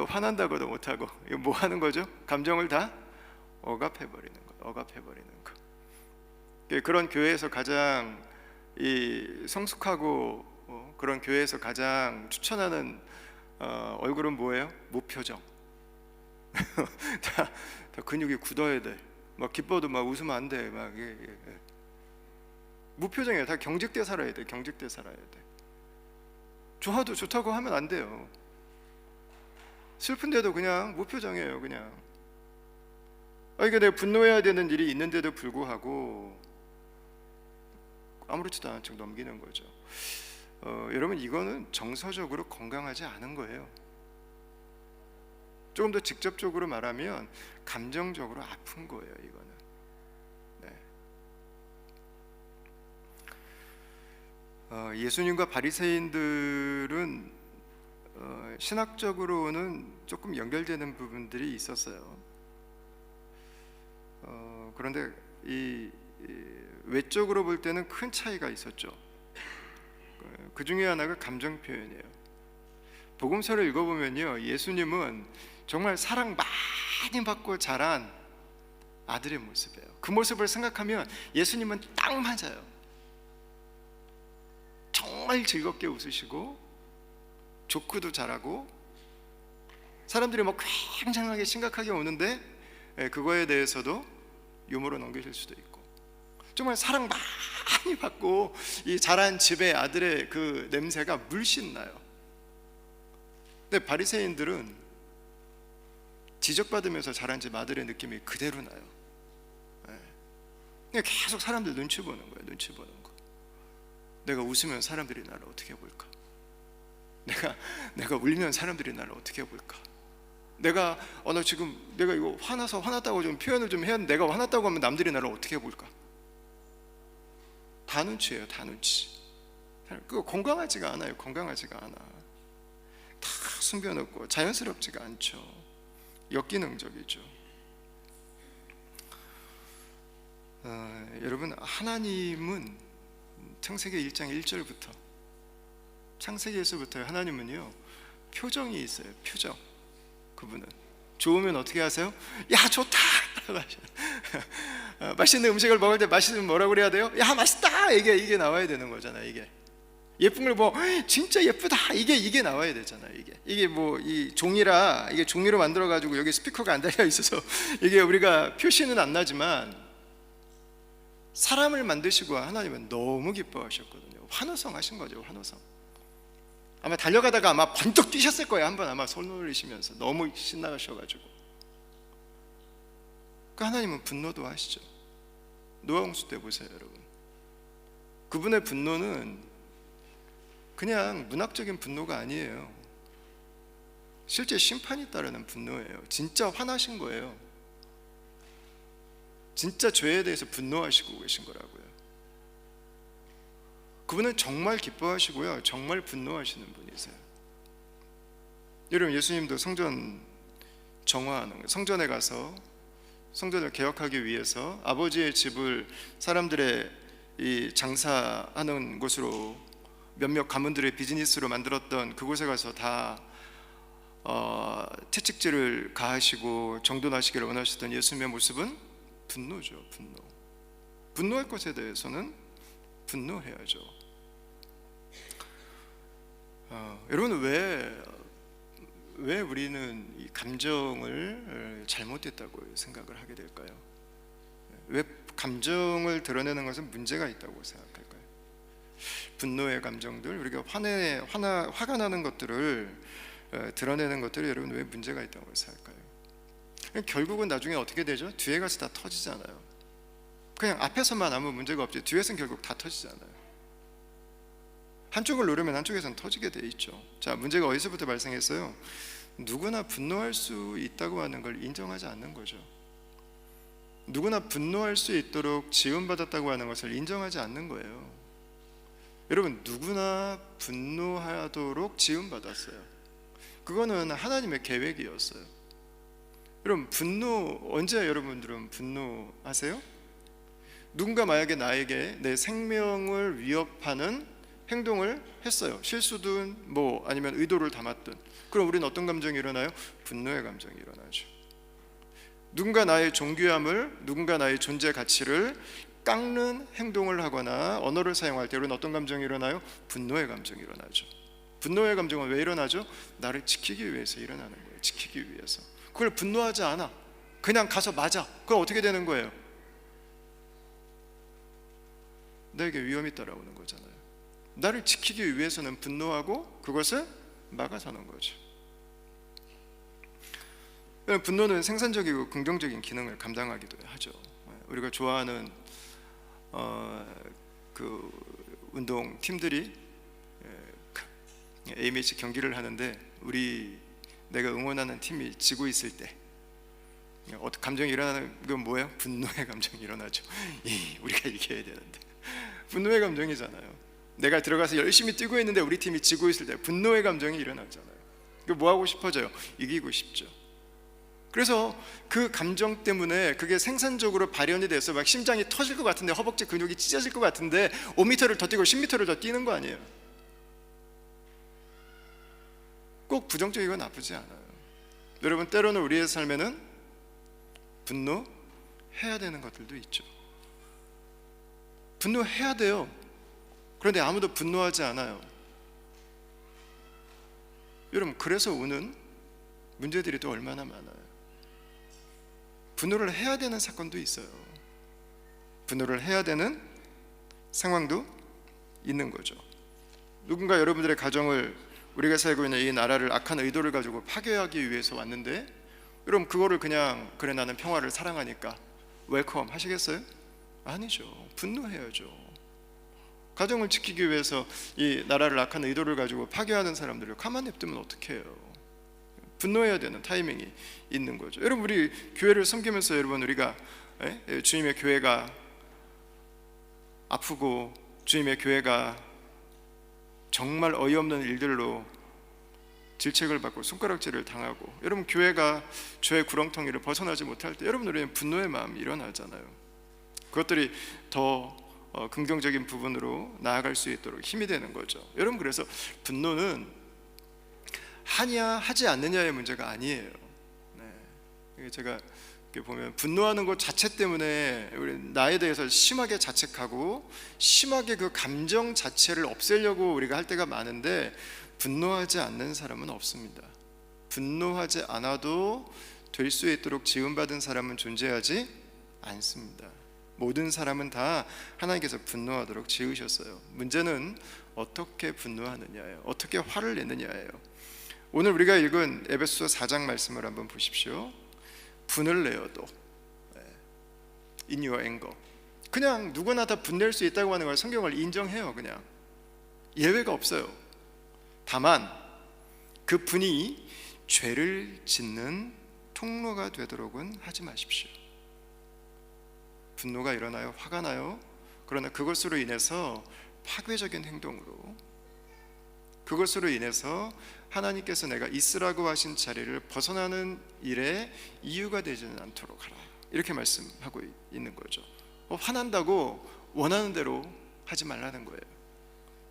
화난다고도 못하고, 이거 뭐 하는 거죠? 감정을 다 억압해버리는 거. 그런 교회에서 가장 이 성숙하고 그런 교회에서 가장 추천하는 얼굴은 뭐예요? 무표정. 다 근육이 굳어야 돼. 막 기뻐도 막 웃으면 안 돼. 막 무표정이에요. 다 경직돼 살아야 돼. 좋아도 좋다고 하면 안 돼요. 슬픈데도 그냥 무표정이에요. 그냥 이게 내가 분노해야 되는 일이 있는데도 불구하고 아무렇지도 않은 척 넘기는 거죠. 여러분, 이거는 정서적으로 건강하지 않은 거예요. 조금 더 직접적으로 말하면 감정적으로 아픈 거예요. 이거는. 예수님과 바리새인들은 신학적으로는 조금 연결되는 부분들이 있었어요. 그런데 이 외적으로 볼 때는 큰 차이가 있었죠. 그 중에 하나가 감정 표현이에요. 복음서를 읽어보면요, 예수님은 정말 사랑 많이 받고 자란 아들의 모습이에요. 그 모습을 생각하면 예수님은 딱 맞아요. 정말 즐겁게 웃으시고 조크도 잘하고 사람들이 뭐 굉장하게 심각하게 오는데 그거에 대해서도 유머로 넘기실 수도 있고, 정말 사랑 많이 받고 이 자란 집의 아들의 그 냄새가 물씬 나요. 근데 바리새인들은 지적받으면서 자란 집 아들의 느낌이 그대로 나요. 그냥 계속 사람들 눈치 보는 거예요. 내가 웃으면 사람들이 나를 어떻게 볼까? 내가 울면 사람들이 나를 어떻게 볼까? 내가 나 지금 내가 이거 화났다고 좀 표현을 좀 해야, 내가 화났다고 하면 남들이 나를 어떻게 볼까? 다 눈치예요. 다 그거 건강하지가 않아요. 건강하지가 않아. 다 숨겨놓고 자연스럽지가 않죠. 역기능적이죠. 여러분, 하나님은 창세기 1장 1절부터 창세기에서부터 하나님은요 표정이 있어요. 표정. 그분은 좋으면 어떻게 하세요? 야 좋다. 맛있는 음식을 먹을 때 맛있으면 뭐라고 그래야 돼요? 야 맛있다. 이게 나와야 되는 거잖아요. 이게 예쁜 걸 뭐 진짜 예쁘다. 이게 나와야 되잖아요. 이게 뭐 이 종이라 이게 종이로 만들어 가지고 여기 스피커가 안 달려 있어서 이게 우리가 표시는 안 나지만 사람을 만드시고 하나님은 너무 기뻐하셨거든요. 환호성 하신 거죠. 환호성. 아마 달려가다가 아마 번쩍 뛰셨을 거예요. 한번 아마 손 올리시면서 너무 신나가셔가지고. 그 하나님은 분노도 하시죠. 노아 홍수 때 보세요, 여러분. 그분의 분노는 그냥 문학적인 분노가 아니에요. 실제 심판이 따르는 분노예요. 진짜 화나신 거예요. 진짜 죄에 대해서 분노하시고 계신 거라고요. 그분은 정말 기뻐하시고요, 정말 분노하시는 분이세요. 여러분, 예수님도 성전 정화하는 거예요. 성전에 가서 성전을 개혁하기 위해서 아버지의 집을 사람들의 이 장사하는 곳으로 몇몇 가문들의 비즈니스로 만들었던 그곳에 가서 다 채찍질을 가하시고 정돈하시기를 원하셨던 예수님의 모습은 분노죠. 분노할 것에 대해서는 분노해야죠. 여러분, 왜 우리는 이 감정을 잘못됐다고 생각을 하게 될까요? 왜 감정을 드러내는 것은 문제가 있다고 생각할까요? 분노의 감정들, 우리가 화가 나는 것들을 드러내는 것들이 여러분 왜 문제가 있다고 생각할까요? 결국은 나중에 어떻게 되죠? 뒤에 가서 다 터지잖아요. 그냥 앞에서만 아무 문제가 없지 뒤에서는 결국 다 터지잖아요. 한쪽을 누르면 한쪽에서는 터지게 돼 있죠. 자, 문제가 어디서부터 발생했어요? 누구나 분노할 수 있다고 하는 걸 인정하지 않는 거죠. 누구나 분노할 수 있도록 지음받았다고 하는 것을 인정하지 않는 거예요. 여러분, 누구나 분노하도록 지음받았어요. 그거는 하나님의 계획이었어요. 여러분, 언제 여러분들은 분노하세요? 누군가 만약에 나에게 내 생명을 위협하는 행동을 했어요. 실수든 뭐 아니면 의도를 담았든. 그럼 우리는 어떤 감정이 일어나요? 분노의 감정이 일어나죠. 누군가 나의 존귀함을, 누군가 나의 존재 가치를 깎는 행동을 하거나 언어를 사용할 때 우리는 어떤 감정이 일어나요? 분노의 감정이 일어나죠. 분노의 감정은 왜 일어나죠? 나를 지키기 위해서 일어나는 거예요. 지키기 위해서. 그걸 분노하지 않아. 그냥 가서 맞아. 그럼 어떻게 되는 거예요? 나에게 위험이 따라오는 거잖아요. 나를 지키기 위해서는 분노하고 그것을 막아서는 거죠. 분노는 생산적이고 긍정적인 기능을 감당하기도 하죠. 우리가 좋아하는 그 운동 팀들이 A매치 경기를 하는데 내가 응원하는 팀이 지고 있을 때 어떤 감정이 일어나는 건 뭐예요? 분노의 감정이 일어나죠. 우리가 이겨야 되는데. 분노의 감정이잖아요. 내가 들어가서 열심히 뛰고 있는데 우리 팀이 지고 있을 때 분노의 감정이 일어나잖아요. 뭐 하고 싶어져요? 이기고 싶죠. 그래서 그 감정 때문에 그게 생산적으로 발현이 돼서 막 심장이 터질 것 같은데, 허벅지 근육이 찢어질 것 같은데 5m를 더 뛰고 10m를 더 뛰는 거 아니에요. 꼭 부정적이고 나쁘지 않아요. 여러분, 때로는 우리의 삶에는 분노해야 되는 것들도 있죠. 분노해야 돼요. 그런데 아무도 분노하지 않아요. 여러분, 그래서 오는 문제들이 또 얼마나 많아요. 분노를 해야 되는 사건도 있어요. 분노를 해야 되는 상황도 있는 거죠. 누군가 여러분들의 가정을, 우리가 살고 있는 이 나라를 악한 의도를 가지고 파괴하기 위해서 왔는데, 여러분 그거를 그냥 그래 나는 평화를 사랑하니까 웰컴 하시겠어요? 아니죠. 분노해야죠. 가정을 지키기 위해서 이 나라를 악한 의도를 가지고 파괴하는 사람들을 가만히 냅두면 어떡해요? 분노해야 되는 타이밍이 있는 거죠. 여러분, 우리 교회를 섬기면서 여러분, 우리가 주님의 교회가 아프고 주님의 교회가 정말 어이없는 일들로 질책을 받고 손가락질을 당하고, 여러분 교회가 죄의 구렁텅이를 벗어나지 못할 때 여러분 우리는 분노의 마음이 일어나잖아요. 그것들이 더 긍정적인 부분으로 나아갈 수 있도록 힘이 되는 거죠. 여러분 그래서 분노는 하냐 하지 않느냐의 문제가 아니에요. 네. 제가 이렇게 보면 분노하는 것 자체 때문에 우리 나에 대해서 심하게 자책하고 심하게 그 감정 자체를 없애려고 우리가 할 때가 많은데, 분노하지 않는 사람은 없습니다. 분노하지 않아도 될 수 있도록 지음받은 사람은 존재하지 않습니다. 모든 사람은 다 하나님께서 분노하도록 지으셨어요. 문제는 어떻게 분노하느냐예요. 어떻게 화를 내느냐예요. 오늘 우리가 읽은 에베소서 4장 말씀을 한번 보십시오. 분을 내어도 in your anger, 그냥 누구나 다 분낼 수 있다고 하는 걸 성경을 인정해요. 그냥 예외가 없어요. 다만 그 분이 죄를 짓는 통로가 되도록은 하지 마십시오. 분노가 일어나요. 화가 나요. 그러나 그것으로 인해서 파괴적인 행동으로, 그것으로 인해서 하나님께서 내가 있으라고 하신 자리를 벗어나는 일에 이유가 되지는 않도록 하라, 이렇게 말씀하고 있는 거죠. 화난다고 원하는 대로 하지 말라는 거예요.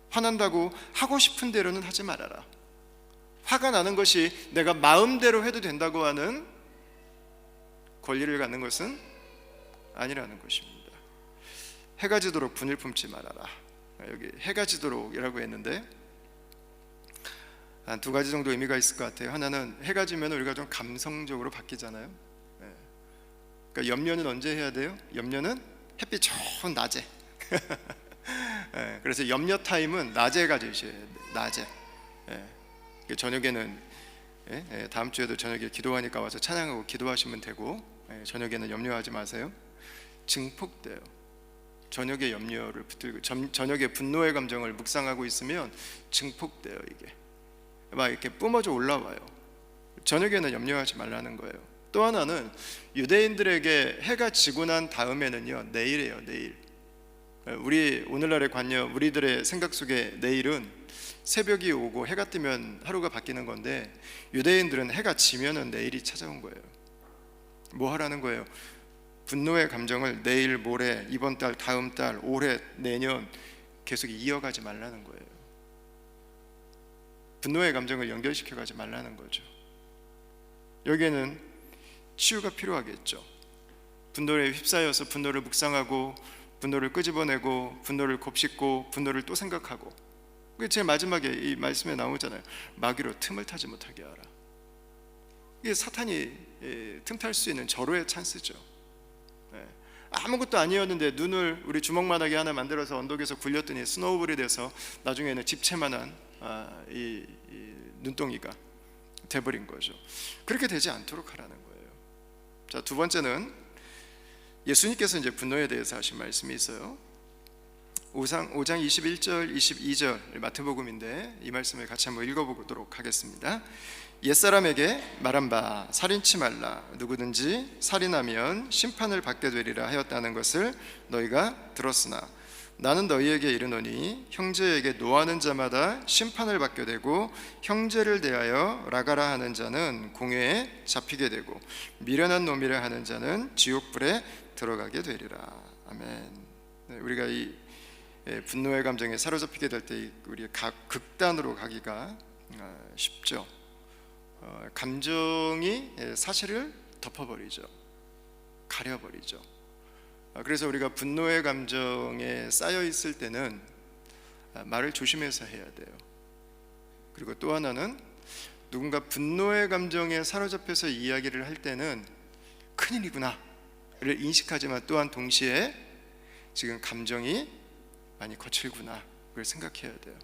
화난다고 하고 싶은 대로는 하지 말아라. 화가 나는 것이 내가 마음대로 해도 된다고 하는 권리를 갖는 것은 아니라는 것입니다. 해가 지도록 분을 품지 말아라. 여기 해가 지도록이라고 했는데 한 두 가지 정도 의미가 있을 것 같아요. 하나는 해가 지면 우리가 좀 감성적으로 바뀌잖아요. 그러니까 염려는 언제 해야 돼요? 염려는 햇빛 좋은 낮에. 그래서 염려 타임은 낮에 가지셔야 돼요. 낮에. 저녁에는 다음 주에도 저녁에 기도하니까 와서 찬양하고 기도하시면 되고, 저녁에는 염려하지 마세요. 증폭돼요. 저녁에 염려를 붙들고 저녁에 분노의 감정을 묵상하고 있으면 증폭돼요. 이게 막 이렇게 뿜어져 올라와요. 저녁에는 염려하지 말라는 거예요. 또 하나는 유대인들에게 해가 지고 난 다음에는요, 내일이에요. 내일. 우리 오늘날의 관념, 우리들의 생각 속에 내일은 새벽이 오고 해가 뜨면 하루가 바뀌는 건데, 유대인들은 해가 지면은 내일이 찾아온 거예요. 뭐 하라는 거예요? 분노의 감정을 내일, 모레, 이번 달, 다음 달, 올해, 내년 계속 이어가지 말라는 거예요. 분노의 감정을 연결시켜 가지 말라는 거죠. 여기에는 치유가 필요하겠죠. 분노에 휩싸여서 분노를 묵상하고, 분노를 끄집어내고, 분노를 곱씹고, 분노를 또 생각하고, 그게 제일 마지막에 이 말씀에 나오잖아요. 마귀로 틈을 타지 못하게 하라. 이게 사탄이 틈탈 수 있는 절호의 찬스죠. 아무것도 아니었는데 눈을 우리 주먹만하게 하나 만들어서 언덕에서 굴렸더니 스노우볼이 돼서 나중에는 집채만한 이 눈덩이가 돼버린 거죠. 그렇게 되지 않도록 하라는 거예요. 자, 두 번째는 예수님께서 이제 분노에 대해서 하신 말씀이 있어요. 5장 21절 22절 마태복음인데 이 말씀을 같이 한번 읽어보도록 하겠습니다. 옛사람에게 말한 바 살인치 말라, 누구든지 살인하면 심판을 받게 되리라 하였다는 것을 너희가 들었으나 나는 너희에게 이르노니 형제에게 노하는 자마다 심판을 받게 되고, 형제를 대하여 라가라 하는 자는 공회에 잡히게 되고, 미련한 놈이라 하는 자는 지옥불에 들어가게 되리라. 아멘. 우리가 이 분노의 감정에 사로잡히게 될 때 우리 극단으로 가기가 쉽죠. 감정이 사실을 덮어버리죠. 가려버리죠. 그래서 우리가 분노의 감정에 쌓여 있을 때는 말을 조심해서 해야 돼요. 그리고 또 하나는 누군가 분노의 감정에 사로잡혀서 이야기를 할 때는 큰일이구나를 인식하지만 또한 동시에 지금 감정이 많이 거칠구나 그걸 생각해야 돼요.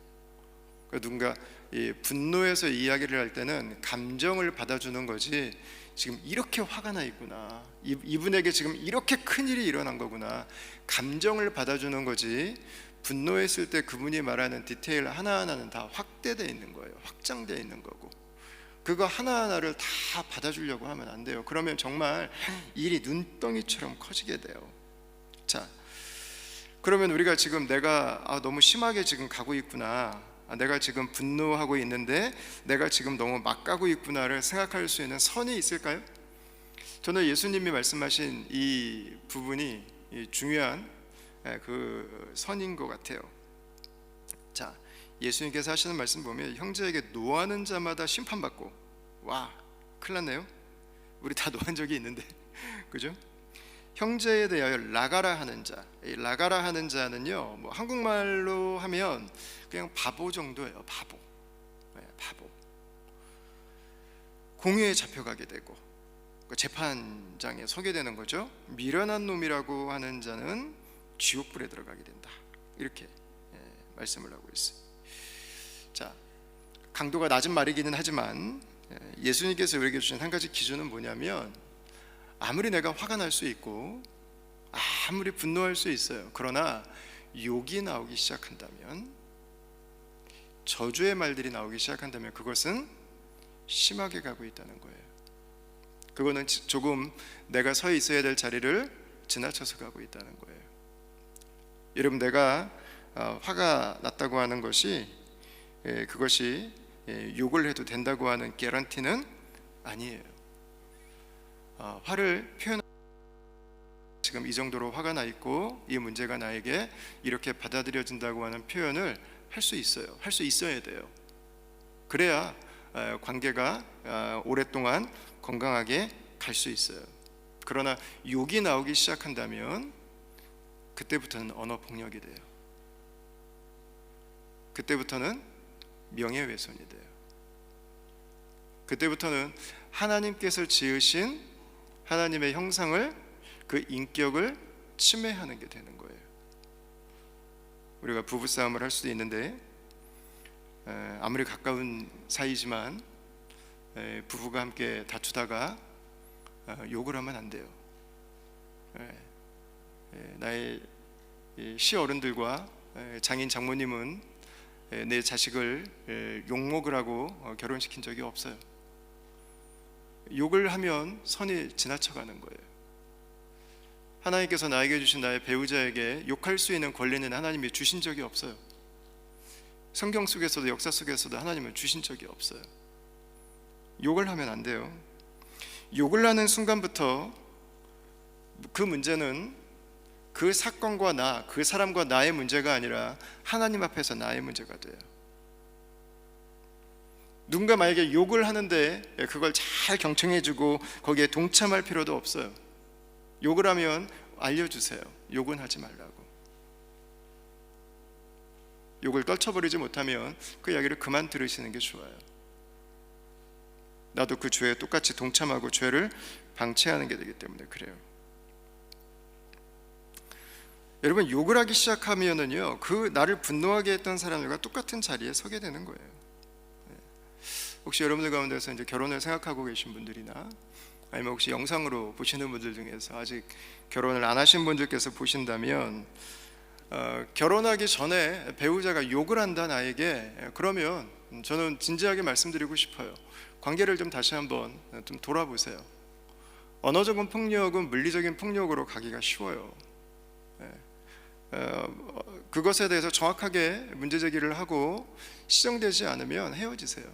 그러니까 누군가 이 분노에서 이야기를 할 때는 감정을 받아주는 거지, 지금 이렇게 화가 나 있구나, 이분에게 지금 이렇게 큰일이 일어난 거구나, 감정을 받아주는 거지, 분노했을 때 그분이 말하는 디테일 하나하나는 다 확대되어 있는 거예요. 확장되어 있는 거고, 그거 하나하나를 다 받아주려고 하면 안 돼요. 그러면 정말 일이 눈덩이처럼 커지게 돼요. 자, 그러면 우리가 지금 내가 너무 심하게 지금 가고 있구나, 내가 지금 분노하고 있는데 내가 지금 너무 막 가고 있구나를 생각할 수 있는 선이 있을까요? 저는 예수님이 말씀하신 이 부분이 중요한 그 선인 것 같아요. 자, 예수님께서 하시는 말씀 보면 형제에게 노하는 자마다 심판받고, 와, 큰일 났네요. 우리 다 노한 적이 있는데 그죠? 형제에 대하여 라가라 하는 자, 이 라가라 하는 자는요, 뭐 한국말로 하면 그냥 바보 정도예요. 바보. 바보. 공유에 잡혀가게 되고 재판장에 서게 되는 거죠. 미련한 놈이라고 하는 자는 지옥불에 들어가게 된다. 이렇게 말씀을 하고 있어요. 자, 강도가 낮은 말이기는 하지만 예수님께서 우리에게 주신 한 가지 기준은 뭐냐면, 아무리 내가 화가 날 수 있고 아무리 분노할 수 있어요. 그러나 욕이 나오기 시작한다면, 저주의 말들이 나오기 시작한다면 그것은 심하게 가고 있다는 거예요. 그거는 조금 내가 서 있어야 될 자리를 지나쳐서 가고 있다는 거예요. 여러분, 내가 화가 났다고 하는 것이 그것이 욕을 해도 된다고 하는 개런티는 아니에요. 화를 표현, 지금 이 정도로 화가 나 있고 이 문제가 나에게 이렇게 받아들여진다고 하는 표현을 할 수 있어요. 할 수 있어야 돼요. 그래야 관계가 오랫동안 건강하게 갈 수 있어요. 그러나 욕이 나오기 시작한다면 그때부터는 언어 폭력이 돼요. 그때부터는 명예훼손이 돼요. 그때부터는 하나님께서 지으신 하나님의 형상을, 그 인격을 침해하는 게 되는 거예요. 우리가 부부싸움을 할 수도 있는데 아무리 가까운 사이지만 부부가 함께 다투다가 욕을 하면 안 돼요. 나의 시어른들과 장인 장모님은 내 자식을 욕먹으라고 결혼시킨 적이 없어요. 욕을 하면 선이 지나쳐가는 거예요. 하나님께서 나에게 주신 나의 배우자에게 욕할 수 있는 권리는 하나님이 주신 적이 없어요. 성경 속에서도 역사 속에서도 하나님은 주신 적이 없어요. 욕을 하면 안 돼요. 욕을 하는 순간부터 그 문제는 그 사건과 그 사람과 나의 문제가 아니라 하나님 앞에서 나의 문제가 돼요. 누군가 만약에 욕을 하는데 그걸 잘 경청해주고 거기에 동참할 필요도 없어요. 욕을 하면 알려주세요. 욕은 하지 말라고. 욕을 떨쳐버리지 못하면 그 이야기를 그만 들으시는 게 좋아요. 나도 그 죄에 똑같이 동참하고 죄를 방치하는 게 되기 때문에 그래요. 여러분, 욕을 하기 시작하면은요, 그 나를 분노하게 했던 사람들과 똑같은 자리에 서게 되는 거예요. 혹시 여러분들 가운데서 이제 결혼을 생각하고 계신 분들이나 아니면 혹시 영상으로 보시는 분들 중에서 아직 결혼을 안 하신 분들께서 보신다면, 결혼하기 전에 배우자가 욕을 한다 나에게, 그러면 저는 진지하게 말씀드리고 싶어요. 관계를 좀 다시 한번 좀 돌아보세요. 언어적인 폭력은 물리적인 폭력으로 가기가 쉬워요. 그것에 대해서 정확하게 문제제기를 하고 시정되지 않으면 헤어지세요.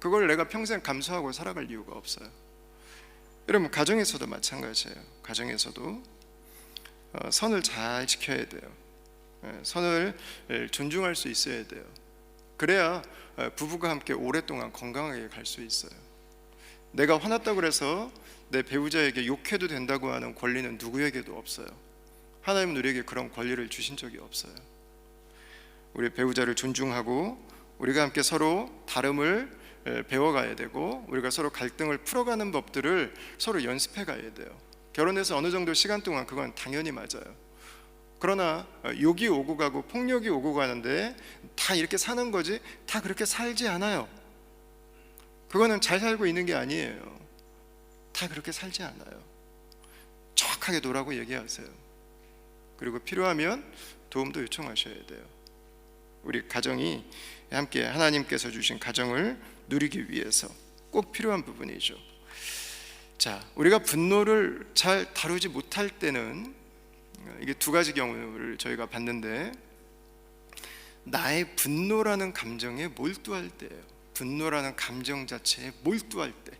그걸 내가 평생 감수하고 살아갈 이유가 없어요. 여러분, 가정에서도 마찬가지예요. 가정에서도 선을 잘 지켜야 돼요. 선을 존중할 수 있어야 돼요. 그래야 부부가 함께 오랫동안 건강하게 갈 수 있어요. 내가 화났다고 해서 내 배우자에게 욕해도 된다고 하는 권리는 누구에게도 없어요. 하나님은 우리에게 그런 권리를 주신 적이 없어요. 우리 배우자를 존중하고 우리가 함께 서로 다름을 배워가야 되고, 우리가 서로 갈등을 풀어가는 법들을 서로 연습해 가야 돼요. 결혼해서 어느 정도 시간 동안 그건 당연히 맞아요. 그러나 욕이 오고 가고 폭력이 오고 가는데 다 이렇게 사는 거지, 다 그렇게 살지 않아요. 그거는 잘 살고 있는 게 아니에요. 다 그렇게 살지 않아요. 정확하게 놓으라고 얘기하세요. 그리고 필요하면 도움도 요청하셔야 돼요. 우리 가정이 함께 하나님께서 주신 가정을 누리기 위해서 꼭 필요한 부분이죠. 자, 우리가 분노를 잘 다루지 못할 때는 이게 두 가지 경우를 저희가 봤는데, 나의 분노라는 감정에 몰두할 때예요. 분노라는 감정 자체에 몰두할 때.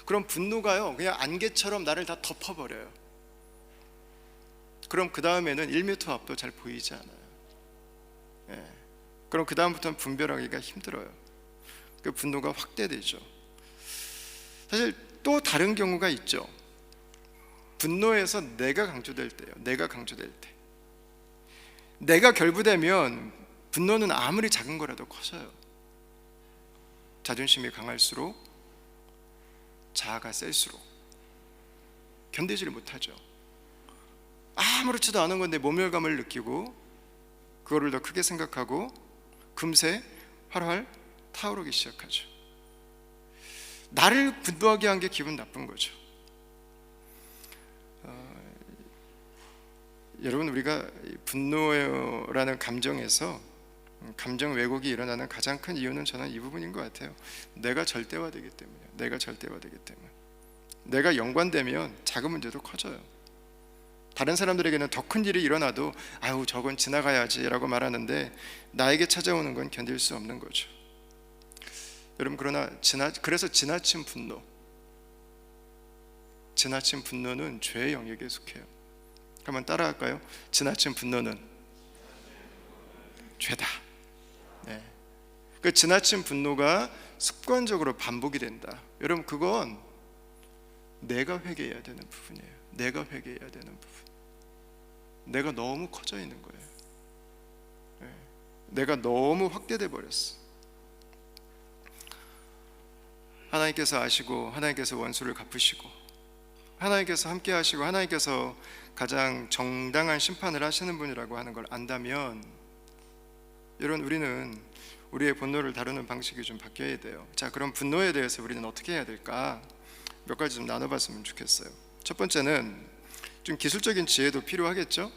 그럼 분노가요 그냥 안개처럼 나를 다 덮어버려요. 그럼 그 다음에는 1m 앞도 잘 보이지 않아요. 예. 그럼 그 다음부터는 분별하기가 힘들어요. 그 분노가 확대되죠. 사실 또 다른 경우가 있죠. 분노에서 내가 강조될 때요. 내가 강조될 때. 내가 결부되면 분노는 아무리 작은 거라도 커져요. 자존심이 강할수록, 자아가 셀수록 견디지를 못하죠. 아무렇지도 않은 건데 모멸감을 느끼고 그거를 더 크게 생각하고 금세 활활 타오르기 시작하죠. 나를 분노하게 한 게 기분 나쁜 거죠. 여러분, 우리가 분노라는 감정에서 감정 왜곡이 일어나는 가장 큰 이유는 저는 이 부분인 것 같아요. 내가 절대화되기 때문이에요. 내가 절대화되기 때문에. 내가 연관되면 작은 문제도 커져요. 다른 사람들에게는 더 큰 일이 일어나도 아유 저건 지나가야지 라고 말하는데 나에게 찾아오는 건 견딜 수 없는 거죠. 여러분, 그래서 지나친 분노는 죄의 영역에 속해요. 한번 따라할까요? 지나친 분노는 죄다. 네. 그 지나친 분노가 습관적으로 반복이 된다. 여러분, 그건 내가 회개해야 되는 부분이에요. 내가 회개해야 되는 부분. 내가 너무 커져 있는 거예요. 네. 내가 너무 확대돼 버렸어. 하나님께서 아시고 하나님께서 원수를 갚으시고 하나님께서 함께 하시고 하나님께서 가장 정당한 심판을 하시는 분이라고 하는 걸 안다면, 여러분, 우리는 우리의 분노를 다루는 방식이 좀 바뀌어야 돼요. 자, 그럼 분노에 대해서 우리는 어떻게 해야 될까? 몇 가지 좀 나눠봤으면 좋겠어요. 첫 번째는 좀 기술적인 지혜도 필요하겠죠.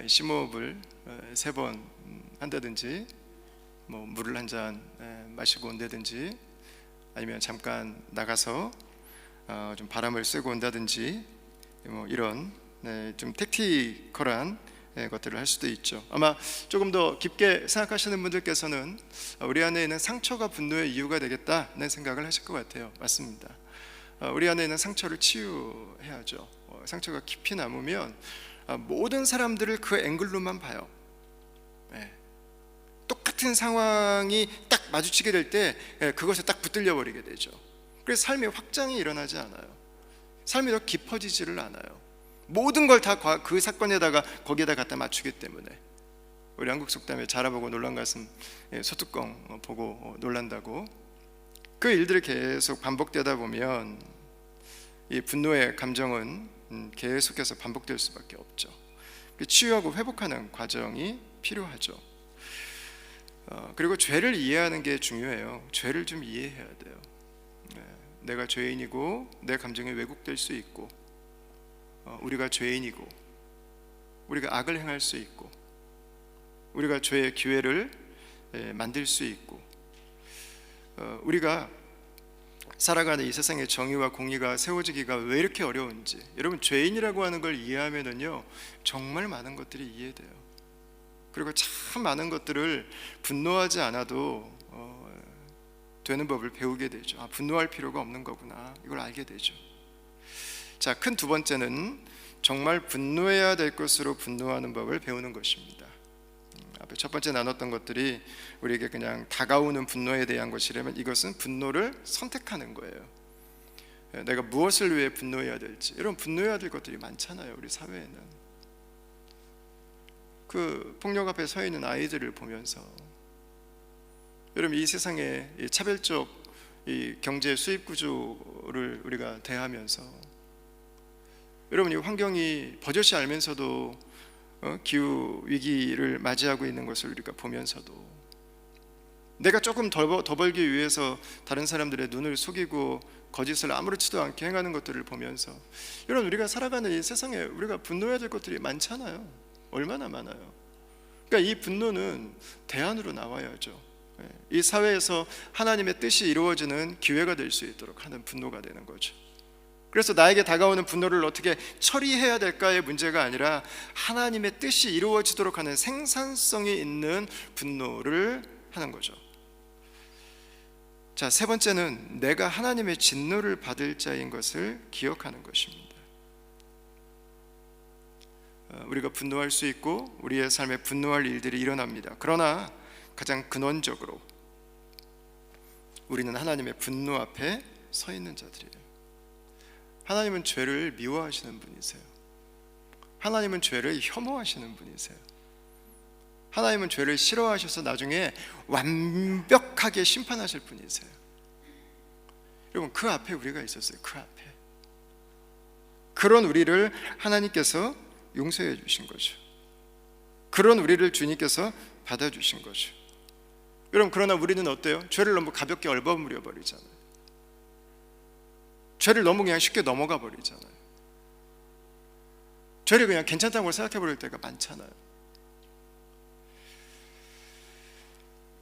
심호흡을 3번 한다든지, 물을 한 잔 마시고 온다든지, 아니면 잠깐 나가서 좀 바람을 쐬고 온다든지, 이런 좀 택티컬한 것들을 할 수도 있죠. 아마 조금 더 깊게 생각하시는 분들께서는 우리 안에 있는 상처가 분노의 이유가 되겠다는 생각을 하실 것 같아요. 맞습니다. 우리 안에 있는 상처를 치유해야죠. 상처가 깊이 남으면 모든 사람들을 그 앵글로만 봐요. 똑같은 상황이 딱 마주치게 될 때 그것에 딱 붙들려 버리게 되죠. 그래서 삶의 확장이 일어나지 않아요. 삶이 더 깊어지지를 않아요. 모든 걸 다 그 사건에다가 거기에다 갖다 맞추기 때문에. 우리 한국 속담에 자라보고 놀란 가슴 소뚜껑 보고 놀란다고. 그 일들이 계속 반복되다 보면 이 분노의 감정은 계속해서 반복될 수밖에 없죠. 치유하고 회복하는 과정이 필요하죠. 그리고 죄를 이해하는 게 중요해요. 죄를 좀 이해해야 돼요. 내가 죄인이고 내 감정이 왜곡될 수 있고, 우리가 죄인이고 우리가 악을 행할 수 있고 우리가 죄의 기회를 만들 수 있고, 우리가 살아가는 이 세상의 정의와 공의가 세워지기가 왜 이렇게 어려운지, 여러분, 죄인이라고 하는 걸 이해하면은요 정말 많은 것들이 이해돼요. 그리고 참 많은 것들을 분노하지 않아도 되는 법을 배우게 되죠. 분노할 필요가 없는 거구나, 이걸 알게 되죠. 자, 큰 두 번째는 정말 분노해야 될 것으로 분노하는 법을 배우는 것입니다. 앞에 첫 번째 나눴던 것들이 우리에게 그냥 다가오는 분노에 대한 것이라면, 이것은 분노를 선택하는 거예요. 내가 무엇을 위해 분노해야 될지. 여러분, 분노해야 될 것들이 많잖아요. 우리 사회에는. 그 폭력 앞에 서 있는 아이들을 보면서, 여러분, 이 세상의 이 차별적 이 경제 수입 구조를 우리가 대하면서, 여러분, 이 환경이 버젓이 알면서도 기후 위기를 맞이하고 있는 것을 우리가 보면서도, 내가 조금 더 벌기 위해서 다른 사람들의 눈을 속이고 거짓을 아무렇지도 않게 행하는 것들을 보면서, 여러분, 우리가 살아가는 이 세상에 우리가 분노해야 될 것들이 많잖아요. 얼마나 많아요. 그러니까 이 분노는 대안으로 나와야죠. 이 사회에서 하나님의 뜻이 이루어지는 기회가 될 수 있도록 하는 분노가 되는 거죠. 그래서 나에게 다가오는 분노를 어떻게 처리해야 될까의 문제가 아니라 하나님의 뜻이 이루어지도록 하는 생산성이 있는 분노를 하는 거죠. 자, 세 번째는 내가 하나님의 진노를 받을 자인 것을 기억하는 것입니다. 우리가 분노할 수 있고 우리의 삶에 분노할 일들이 일어납니다. 그러나 가장 근원적으로 우리는 하나님의 분노 앞에 서 있는 자들이에요. 하나님은 죄를 미워하시는 분이세요. 하나님은 죄를 혐오하시는 분이세요. 하나님은 죄를 싫어하셔서 나중에 완벽하게 심판하실 분이세요. 여러분, 그 앞에 우리가 있었어요. 그 앞에. 그런 우리를 하나님께서 용서해 주신 거죠. 그런 우리를 주님께서 받아주신 거죠. 여러분, 그러나 우리는 어때요? 죄를 너무 가볍게 얼버무려 버리잖아요. 죄를 너무 그냥 쉽게 넘어가 버리잖아요. 죄를 그냥 괜찮다고 생각해 버릴 때가 많잖아요.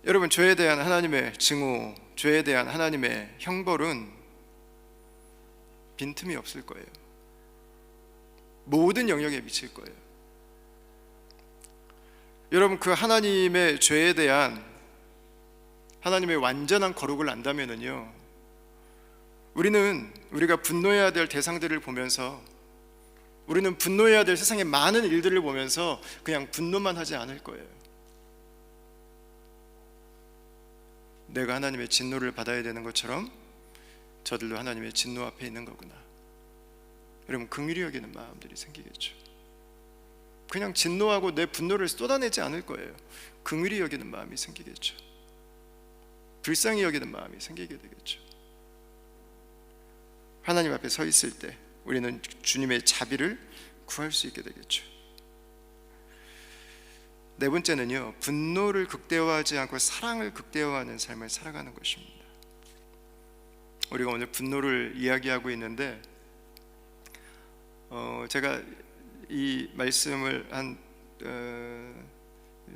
여러분, 죄에 대한 하나님의 증오, 죄에 대한 하나님의 형벌은 빈틈이 없을 거예요. 모든 영역에 미칠 거예요. 여러분, 그 하나님의 죄에 대한 하나님의 완전한 거룩을 안다면은요, 우리가 분노해야 될 대상들을 보면서, 우리는 분노해야 될 세상의 많은 일들을 보면서 그냥 분노만 하지 않을 거예요. 내가 하나님의 진노를 받아야 되는 것처럼 저들도 하나님의 진노 앞에 있는 거구나. 여러분, 긍휼히 여기는 마음들이 생기겠죠. 그냥 진노하고 내 분노를 쏟아내지 않을 거예요. 긍휼히 여기는 마음이 생기겠죠. 불쌍히 여기는 마음이 생기게 되겠죠. 하나님 앞에 서 있을 때 우리는 주님의 자비를 구할 수 있게 되겠죠. 네 번째는요, 분노를 극대화하지 않고 사랑을 극대화하는 삶을 살아가는 것입니다. 우리가 오늘 분노를 이야기하고 있는데, 제가 이 말씀을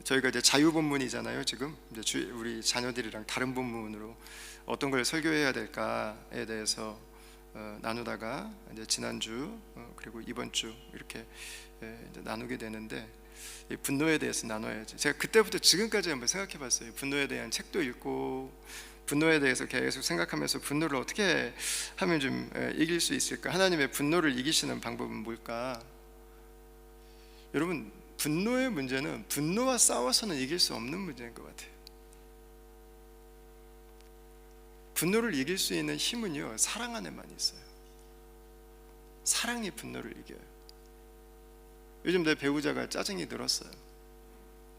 저희가 이제 자유본문이잖아요. 지금 이제 우리 자녀들이랑 다른 본문으로 어떤 걸 설교해야 될까에 대해서 나누다가 이제 지난주 그리고 이번 주 이렇게 이제 나누게 되는데, 이 분노에 대해서 나눠야지. 제가 그때부터 지금까지 한번 생각해봤어요. 분노에 대한 책도 읽고 분노에 대해서 계속 생각하면서 분노를 어떻게 하면 좀 이길 수 있을까? 하나님의 분노를 이기시는 방법은 뭘까? 여러분, 분노의 문제는 분노와 싸워서는 이길 수 없는 문제인 것 같아요. 분노를 이길 수 있는 힘은요, 사랑 안에만 있어요. 사랑이 분노를 이겨요. 요즘 내 배우자가 짜증이 늘었어요.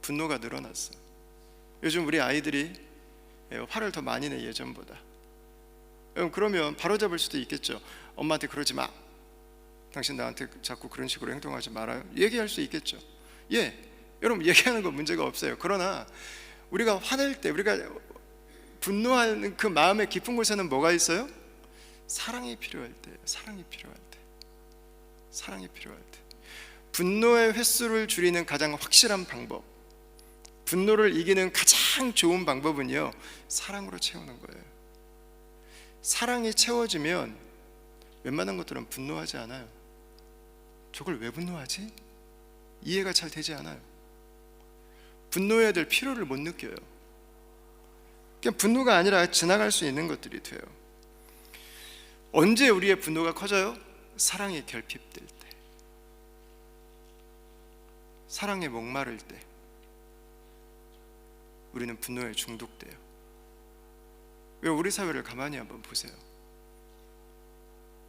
분노가 늘어났어. 요즘 우리 아이들이 화를 더 많이 내, 예전보다. 그러면 바로잡을 수도 있겠죠. 엄마한테 그러지 마, 당신 나한테 자꾸 그런 식으로 행동하지 말아요, 얘기할 수 있겠죠. 예, 여러분, 얘기하는 건 문제가 없어요. 그러나 우리가 화낼 때, 우리가 분노하는 그 마음의 깊은 곳에는 뭐가 있어요? 사랑이 필요할 때, 사랑이 필요할 때, 사랑이 필요할 때. 분노의 횟수를 줄이는 가장 확실한 방법, 분노를 이기는 가장 좋은 방법은요, 사랑으로 채우는 거예요. 사랑이 채워지면 웬만한 것들은 분노하지 않아요. 저걸 왜 분노하지? 이해가 잘 되지 않아요. 분노해야 될 필요를 못 느껴요. 그냥 분노가 아니라 지나갈 수 있는 것들이 돼요. 언제 우리의 분노가 커져요? 사랑이 결핍될 때, 사랑에 목마를 때 우리는 분노에 중독돼요. 우리 사회를 가만히 한번 보세요.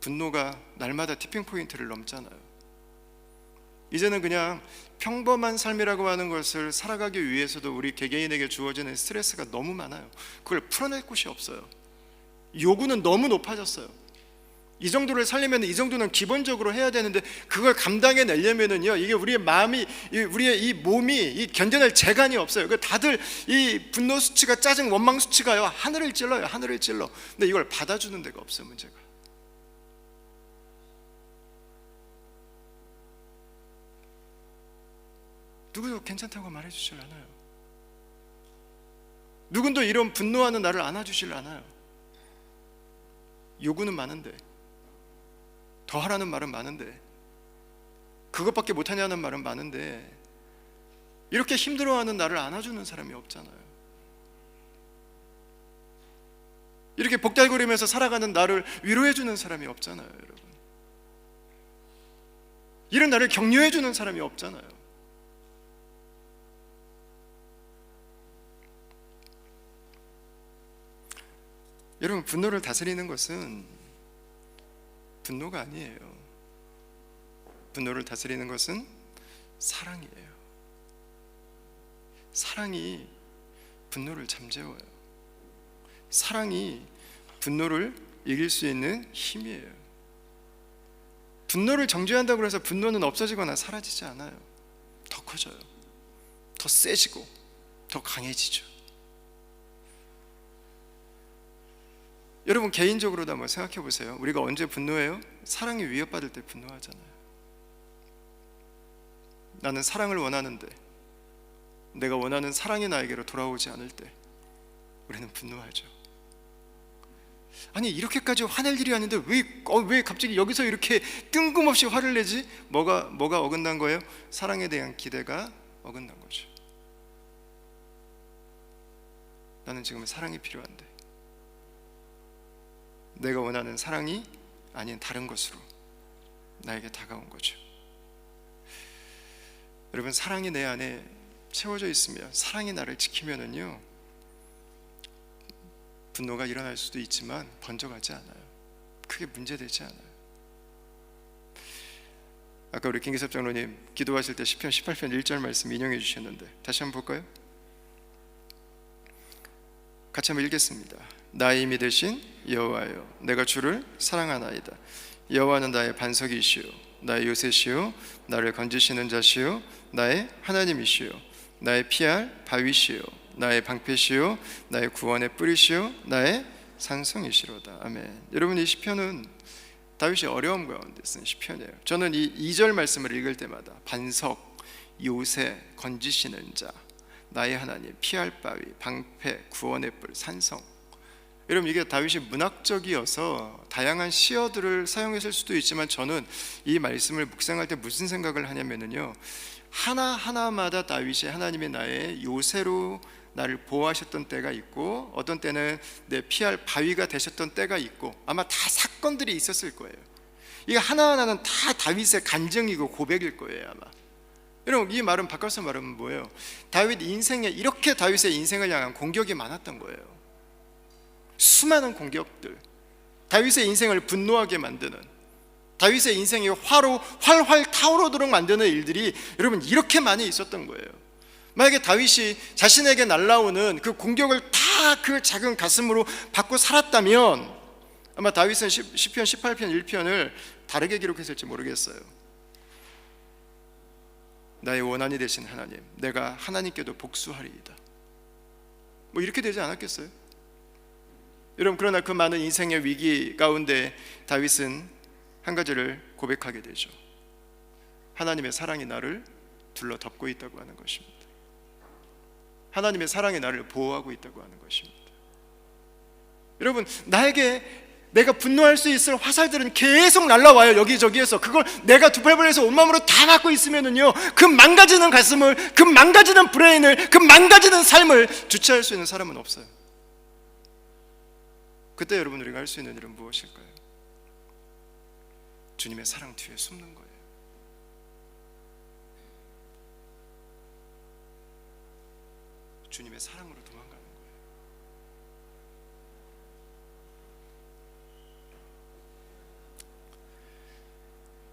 분노가 날마다 티핑 포인트를 넘잖아요. 이제는 그냥 평범한 삶이라고 하는 것을 살아가기 위해서도 우리 개개인에게 주어지는 스트레스가 너무 많아요. 그걸 풀어낼 곳이 없어요. 요구는 너무 높아졌어요. 이 정도를 살려면 이 정도는 기본적으로 해야 되는데, 그걸 감당해내려면은요, 이게 우리의 마음이, 우리의 이 몸이 이 견뎌낼 재간이 없어요. 다들 이 분노 수치가, 짜증, 원망 수치가요, 하늘을 찔러요. 하늘을 찔러. 근데 이걸 받아주는 데가 없어요. 문제가. 누구도 괜찮다고 말해주질 않아요. 누군도 이런 분노하는 나를 안아주질 않아요. 요구는 많은데 더 하라는 말은 많은데, 그것밖에 못하냐는 말은 많은데, 이렇게 힘들어하는 나를 안아주는 사람이 없잖아요. 이렇게 복달거리면서 살아가는 나를 위로해주는 사람이 없잖아요, 여러분. 이런 나를 격려해주는 사람이 없잖아요. 여러분, 분노를 다스리는 것은 분노가 아니에요. 분노를 다스리는 것은 사랑이에요. 사랑이 분노를 잠재워요. 사랑이 분노를 이길 수 있는 힘이에요. 분노를 정죄한다고 해서 분노는 없어지거나 사라지지 않아요. 더 커져요. 더 세지고 더 강해지죠. 여러분, 개인적으로도 한번 생각해 보세요. 우리가 언제 분노해요? 사랑이 위협받을 때 분노하잖아요. 나는 사랑을 원하는데 내가 원하는 사랑이 나에게로 돌아오지 않을 때 우리는 분노하죠. 아니, 이렇게까지 화낼 일이 아닌데 왜 갑자기 여기서 이렇게 뜬금없이 화를 내지? 뭐가 어긋난 거예요? 사랑에 대한 기대가 어긋난 거죠. 나는 지금 사랑이 필요한데 내가 원하는 사랑이 아닌 다른 것으로 나에게 다가온 거죠. 여러분, 사랑이 내 안에 채워져 있으면, 사랑이 나를 지키면은요, 분노가 일어날 수도 있지만 번져가지 않아요. 크게 문제되지 않아요. 아까 우리 김기섭 장로님 기도하실 때 시편 18편 1절 말씀 인용해 주셨는데 다시 한번 볼까요? 같이 한번 읽겠습니다. 나의 힘이 되신 여호와여, 내가 주를 사랑하나이다. 여호와는 나의 반석이시요 나의 요새시요 나를 건지시는 자시요 나의 하나님이시요 나의 피할 바위시요 나의 방패시요 나의 구원의 뿌리시요 나의 산성이시로다. 아멘. 여러분, 이 시편은 다윗이 어려움 가운데 쓴 시편이에요. 저는 이 2절 말씀을 읽을 때마다 반석, 요새, 건지시는 자, 나의 하나님, 피할 바위, 방패, 구원의 뿔, 산성. 여러분, 이게 다윗이 문학적이어서 다양한 시어들을 사용했을 수도 있지만 저는 이 말씀을 묵상할 때 무슨 생각을 하냐면요, 하나하나마다 다윗이 하나님이 나의 요새로 나를 보호하셨던 때가 있고, 어떤 때는 내 피할 바위가 되셨던 때가 있고, 아마 다 사건들이 있었을 거예요. 이게 하나하나는 다 다윗의 간증이고 고백일 거예요, 아마. 여러분, 이 말은 바꿔서 말하면 뭐예요? 다윗 인생에, 이렇게 다윗의 인생을 향한 공격이 많았던 거예요. 수많은 공격들, 다윗의 인생을 분노하게 만드는, 다윗의 인생이 활활 타오르도록 만드는 일들이 여러분 이렇게 많이 있었던 거예요. 만약에 다윗이 자신에게 날라오는 그 공격을 다 그 작은 가슴으로 받고 살았다면 아마 다윗은 시편 18편 1편을 다르게 기록했을지 모르겠어요. 나의 원한이 되신 하나님, 내가 하나님께도 복수하리이다, 뭐 이렇게 되지 않았겠어요? 여러분, 그러나 그 많은 인생의 위기 가운데 다윗은 한 가지를 고백하게 되죠. 하나님의 사랑이 나를 둘러 덮고 있다고 하는 것입니다. 하나님의 사랑이 나를 보호하고 있다고 하는 것입니다. 여러분, 내가 분노할 수 있을 화살들은 계속 날라와요. 여기저기에서. 그걸 내가 두 팔 벌려서 온마음으로 다 막고 있으면은요, 그 망가지는 가슴을, 그 망가지는 브레인을, 그 망가지는 삶을 주체할 수 있는 사람은 없어요. 그때 여러분, 우리가 할 수 있는 일은 무엇일까요? 주님의 사랑 뒤에 숨는 거예요. 주님의 사랑으로 도망가는 거예요.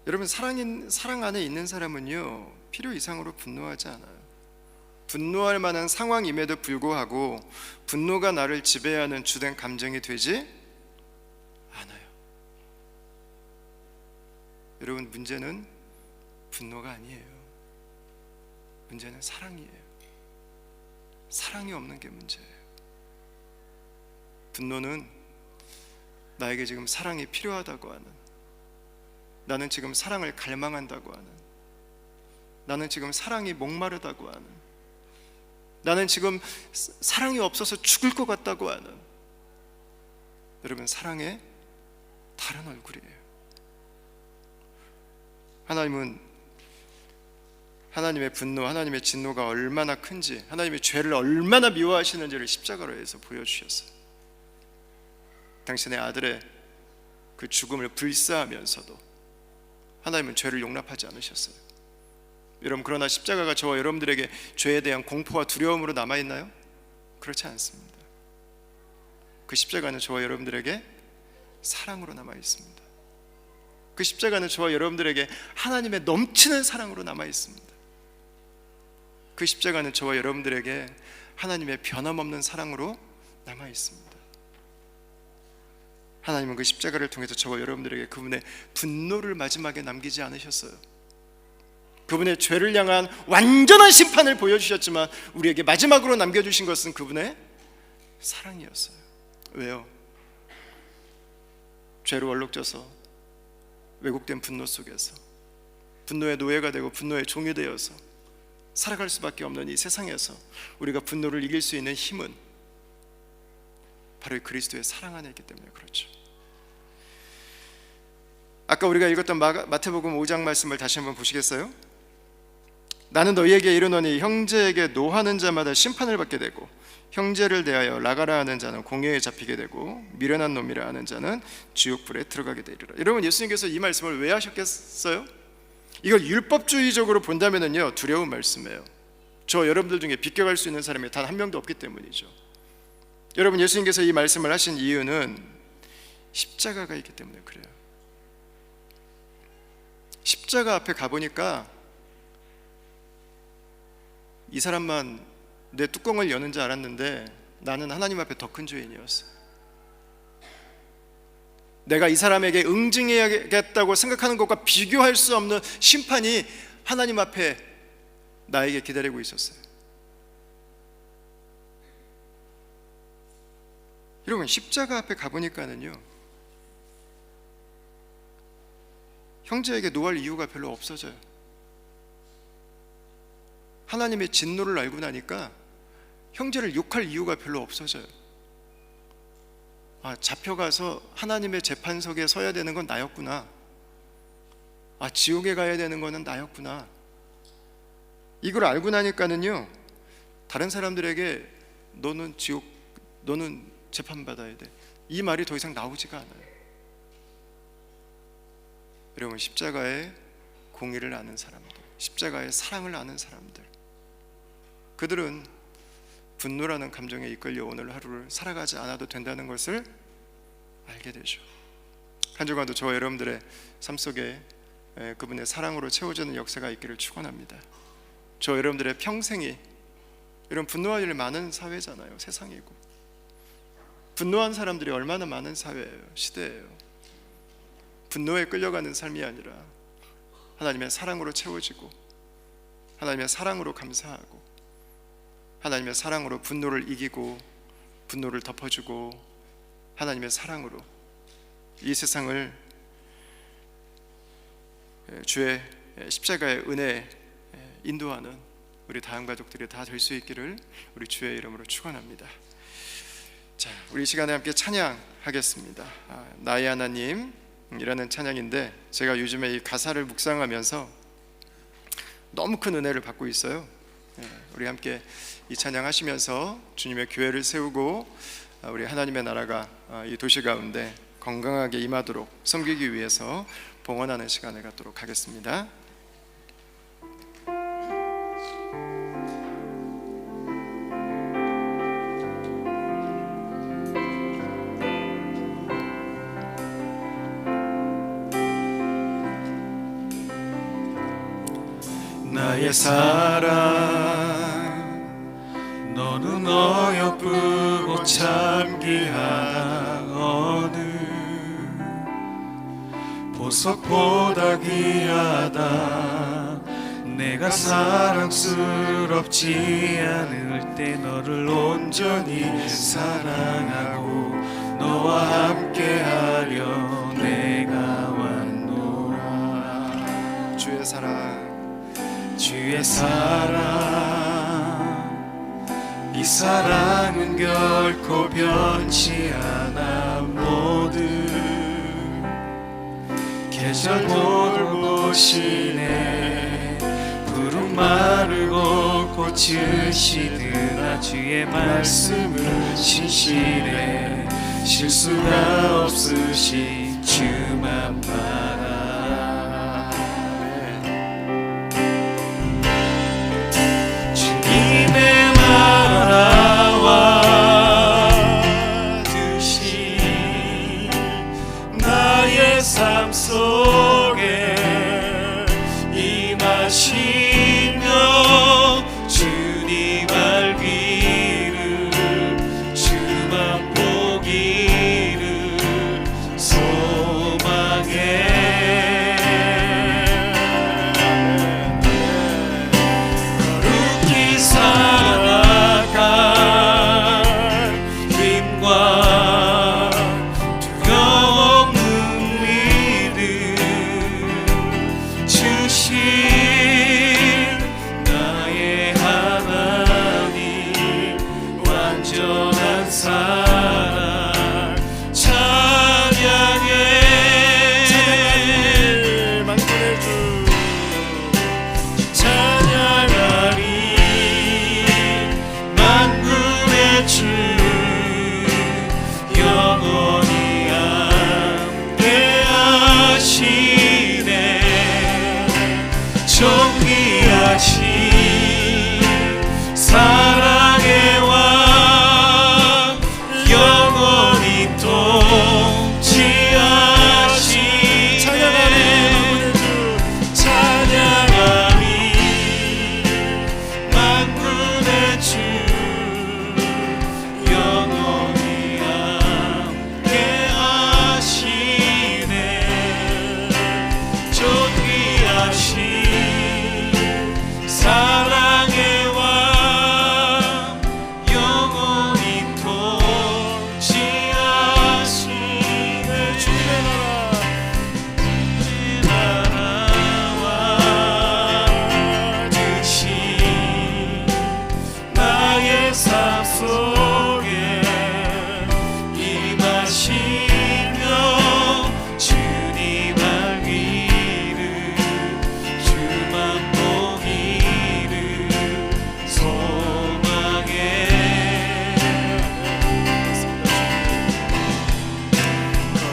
여러분, 사랑 안에 있는 사람은요, 필요 이상으로 분노하지 않아요. 분노할 만한 상황임에도 불구하고 분노가 나를 지배하는 주된 감정이 되지 않아요. 여러분, 문제는 분노가 아니에요. 문제는 사랑이에요. 사랑이 없는 게 문제예요. 분노는 나에게 지금 사랑이 필요하다고 하는, 나는 지금 사랑을 갈망한다고 하는, 나는 지금 사랑이 목마르다고 하는, 나는 지금 사랑이 없어서 죽을 것 같다고 하는, 여러분, 사랑의 다른 얼굴이에요. 하나님은 하나님의 분노, 하나님의 진노가 얼마나 큰지, 하나님의 죄를 얼마나 미워하시는지를 십자가로 해서 보여주셨어요. 당신의 아들의 그 죽음을 불사하면서도 하나님은 죄를 용납하지 않으셨어요. 여러분, 그러나 십자가가 저와 여러분들에게 죄에 대한 공포와 두려움으로 남아있나요? 그렇지 않습니다. 그 십자가는 저와 여러분들에게 사랑으로 남아있습니다. 그 십자가는 저와 여러분들에게 하나님의 넘치는 사랑으로 남아있습니다. 그 십자가는 저와 여러분들에게 하나님의 변함없는 사랑으로 남아있습니다. 하나님은 그 십자가를 통해서 저와 여러분들에게 그분의 분노를 마지막에 남기지 않으셨어요. 그분의 죄를 향한 완전한 심판을 보여주셨지만 우리에게 마지막으로 남겨주신 것은 그분의 사랑이었어요. 왜요? 죄로 얼룩져서 왜곡된 분노 속에서 분노의 노예가 되고 분노의 종이 되어서 살아갈 수밖에 없는 이 세상에서 우리가 분노를 이길 수 있는 힘은 바로 그리스도의 사랑 안에 있기 때문에 그렇죠. 아까 우리가 읽었던 마태복음 5장 말씀을 다시 한번 보시겠어요? 나는 너희에게 이르노니 형제에게 노하는 자마다 심판을 받게 되고 형제를 대하여 나가라 하는 자는 공회에 잡히게 되고 미련한 놈이라 하는 자는 지옥불에 들어가게 되리라. 여러분, 예수님께서 이 말씀을 왜 하셨겠어요? 이걸 율법주의적으로 본다면요 두려운 말씀이에요. 저 여러분들 중에 비껴갈 수 있는 사람이 단 한 명도 없기 때문이죠. 여러분, 예수님께서 이 말씀을 하신 이유는 십자가가 있기 때문에 그래요. 십자가 앞에 가보니까 이 사람만 내 뚜껑을 여는 줄 알았는데 나는 하나님 앞에 더 큰 죄인이었어. 내가 이 사람에게 응징해야겠다고 생각하는 것과 비교할 수 없는 심판이 하나님 앞에 나에게 기다리고 있었어요. 여러분, 십자가 앞에 가보니까는요 형제에게 노할 이유가 별로 없어져요. 하나님의 진노를 알고 나니까 형제를 욕할 이유가 별로 없어져요. 잡혀가서 하나님의 재판석에 서야 되는 건 나였구나. 지옥에 가야 되는 거는 나였구나. 이걸 알고 나니까는요 다른 사람들에게 너는 지옥, 너는 재판받아야 돼, 이 말이 더 이상 나오지가 않아요. 여러분, 십자가의 공의를 아는 사람들, 십자가의 사랑을 아는 사람들, 그들은 분노라는 감정에 이끌려 오늘 하루를 살아가지 않아도 된다는 것을 알게 되죠. 한 주간도 저와 여러분들의 삶 속에 그분의 사랑으로 채워지는 역사가 있기를 축원합니다. 저 여러분들의 평생이, 이런 분노할 일 많은 사회잖아요. 세상이고 분노한 사람들이 얼마나 많은 사회예요, 시대예요. 분노에 끌려가는 삶이 아니라 하나님의 사랑으로 채워지고 하나님의 사랑으로 감사하고 하나님의 사랑으로 분노를 이기고 분노를 덮어주고 하나님의 사랑으로 이 세상을 주의 십자가의 은혜에 인도하는 우리 다음 가족들이 다 될 수 있기를 우리 주의 이름으로 축원합니다. 자, 우리 이 시간에 함께 찬양하겠습니다. 나의 하나님이라는 찬양인데 제가 요즘에 이 가사를 묵상하면서 너무 큰 은혜를 받고 있어요. 우리 함께 이 찬양하시면서 주님의 교회를 세우고 우리 하나님의 나라가 이 도시 가운데 건강하게 임하도록 섬기기 위해서 봉헌하는 시간을 갖도록 하겠습니다. 나의 사랑, 너는 어여쁘고 참 귀하다. 어느 보석보다 귀하다. 내가 사랑스럽지 않을 때 너를 온전히 사랑하고 너와 함께하려 내가 왔노라. 주의 사랑, 주의 사랑, 이 사랑은 결코 변치 않아. 모든 계절 돌고 오시네. 푸른 마르고 꽃이 시드나 주의 말씀은 신실해. 실수가 없으신 주만 바라. 주님의 나라와 주신 나의 삶 속에 임하시며 주님 알기를 주만 보기를 소망해. 거룩히 살아갈 힘과 두려움 없는 믿음 주신 나의 하나님 완전한 사랑 찬양해. 만군의 주 찬양하리. 만군의 주 영원히 함께하시네. 존귀하신 사랑의 왕 영원히 통치하시네. 찬양하리. 만군의 주 영원히 함께하시네. 존귀하신 사랑의 왕 영원히 통치하시네. 주의 나라와 주신 나의 삶 속에 임하시며 주님 알기를 주만 보기를 소망해.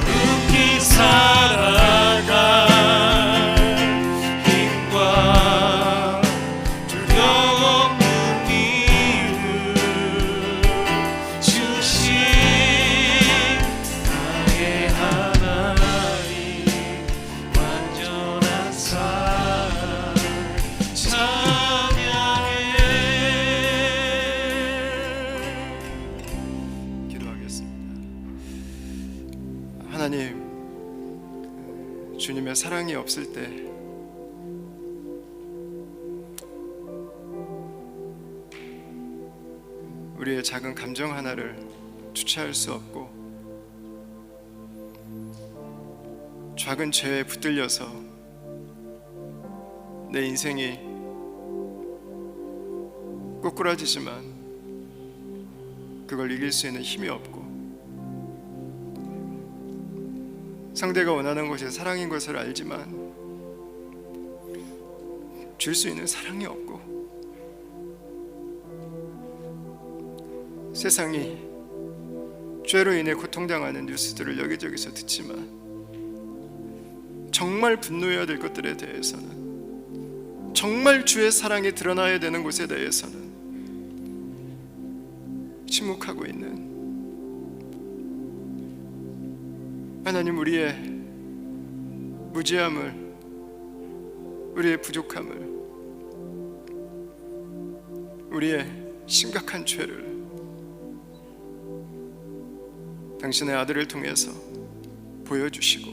거룩히 살아갈 힘과 두려움 없는 믿음 주신 나의 하나님 완전한 사랑 찬양해. 기도하겠습니다. 하나님, 주님의 사랑이 없을 때 우리의 작은 감정 하나를 주체할 수 없고 작은 죄에 붙들려서 내 인생이 꼬꾸라지지만 그걸 이길 수 있는 힘이 없고 상대가 원하는 것이 사랑인 것을 알지만 줄 수 있는 사랑이 없고 세상이 죄로 인해 고통당하는 뉴스들을 여기저기서 듣지만 정말 분노해야 될 것들에 대해서는, 정말 주의 사랑이 드러나야 되는 곳에 대해서는 침묵하고 있는 하나님, 우리의 무지함을, 우리의 부족함을, 우리의 심각한 죄를 당신의 아들을 통해서 보여주시고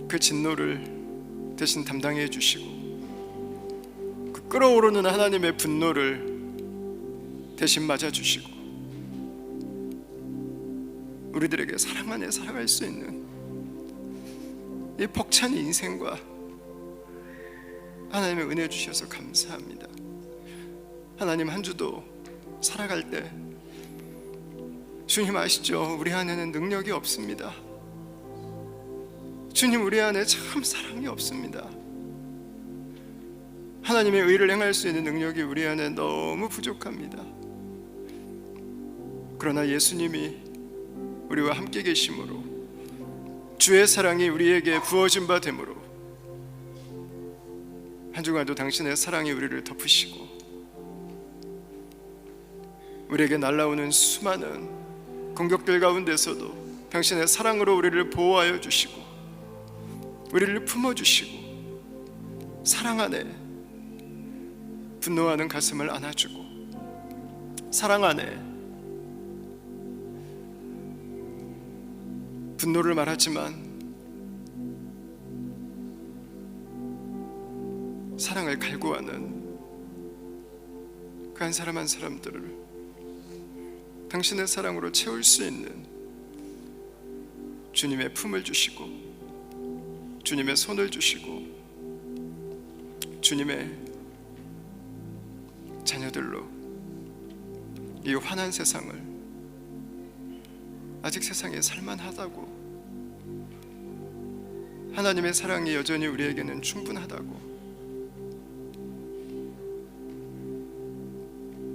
그 진노를 대신 담당해 주시고 그 끓어오르는 하나님의 분노를 대신 맞아주시고 우리들에게 사랑 안에 살아갈 수 있는 이 벅찬 인생과 하나님의 은혜 주셔서 감사합니다. 하나님, 한 주도 살아갈 때 주님 아시죠? 우리 안에는 능력이 없습니다. 주님, 우리 안에 참 사랑이 없습니다. 하나님의 의를 행할 수 있는 능력이 우리 안에 너무 부족합니다. 그러나 예수님이 우리와 함께 계심으로, 주의 사랑이 우리에게 부어진 바 되므로 한 주간도 당신의 사랑이 우리를 덮으시고, 우리에게 날아오는 수많은 공격들 가운데서도 당신의 사랑으로 우리를 보호하여 주시고, 우리를 품어주시고, 사랑 안에 분노하는 가슴을 안아주고, 사랑 안에 분노를 말하지만 사랑을 갈구하는 그 한 사람 한 사람들을 당신의 사랑으로 채울 수 있는 주님의 품을 주시고, 주님의 손을 주시고, 주님의 자녀들로 이 환한 세상을, 아직 세상에 살만하다고, 하나님의 사랑이 여전히 우리에게는 충분하다고,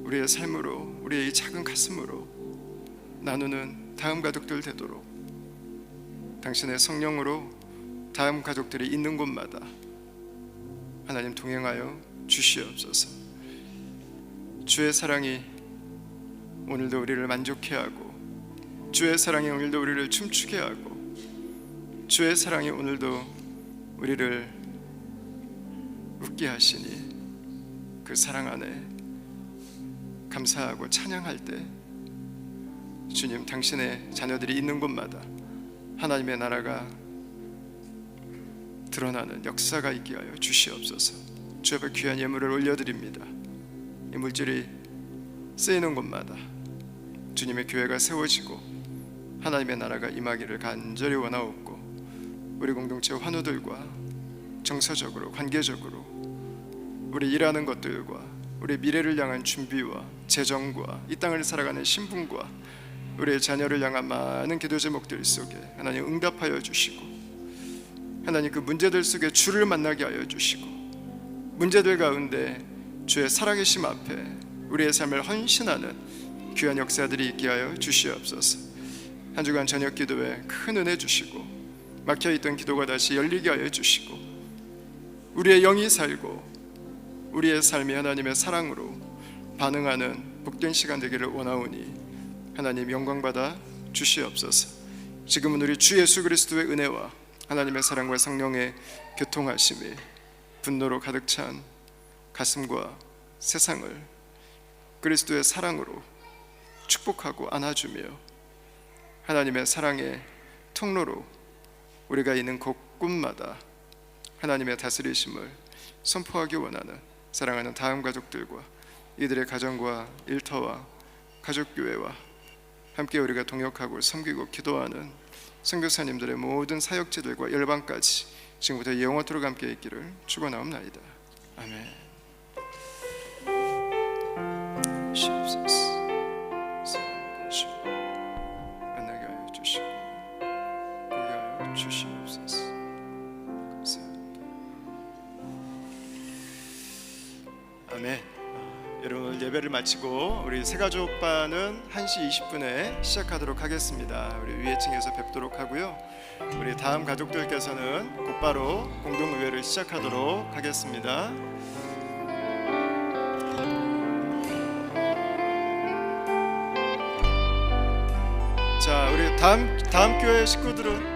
우리의 삶으로, 우리의 이 작은 가슴으로 나누는 다음 가족들 되도록 당신의 성령으로 다음 가족들이 있는 곳마다 하나님 동행하여 주시옵소서. 주의 사랑이 오늘도 우리를 만족해 하고, 주의 사랑이 오늘도 우리를 춤추게 하고, 주의 사랑이 오늘도 우리를 웃게 하시니 그 사랑 안에 감사하고 찬양할 때 주님, 당신의 자녀들이 있는 곳마다 하나님의 나라가 드러나는 역사가 있게 하여 주시옵소서. 주 앞에 귀한 예물을 올려드립니다. 이 물질이 쓰이는 곳마다 주님의 교회가 세워지고 하나님의 나라가 임하기를 간절히 원하옵고, 우리 공동체 환우들과 정서적으로, 관계적으로 우리 일하는 것들과 우리 미래를 향한 준비와 재정과 이 땅을 살아가는 신분과 우리의 자녀를 향한 많은 기도 제목들 속에 하나님 응답하여 주시고, 하나님 그 문제들 속에 주를 만나게 하여 주시고, 문제들 가운데 주의 살아계심 앞에 우리의 삶을 헌신하는 귀한 역사들이 있게 하여 주시옵소서. 한 주간 저녁 기도에 큰 은혜 주시고, 막혀있던 기도가 다시 열리게 하여 주시고, 우리의 영이 살고 우리의 삶이 하나님의 사랑으로 반응하는 복된 시간 되기를 원하오니 하나님 영광 받아 주시옵소서. 지금은 우리 주 예수 그리스도의 은혜와 하나님의 사랑과 성령의 교통하심이 분노로 가득 찬 가슴과 세상을 그리스도의 사랑으로 축복하고 안아주며, 하나님의 사랑의 통로로 우리가 있는 곳곳마다 하나님의 다스리심을 선포하기 원하는 사랑하는 다음 가족들과 이들의 가정과 일터와 가족교회와 함께 우리가 동역하고 섬기고 기도하는 선교사님들의 모든 사역지들과 열방까지 지금부터 영원토록 함께 있기를 축원하옵나이다. 아멘. 만나게 하여 주시고 보게 하여 주시옵소서. 감사합니다. 아멘. 여러분, 오늘 예배를 마치고 우리 새가족반은 1시 20분에 시작하도록 하겠습니다. 우리 위에 층에서 뵙도록 하고요. 우리 다음 가족들께서는 곧바로 공동의회를 시작하도록 하겠습니다. 자, 우리 다음 교회 식구들은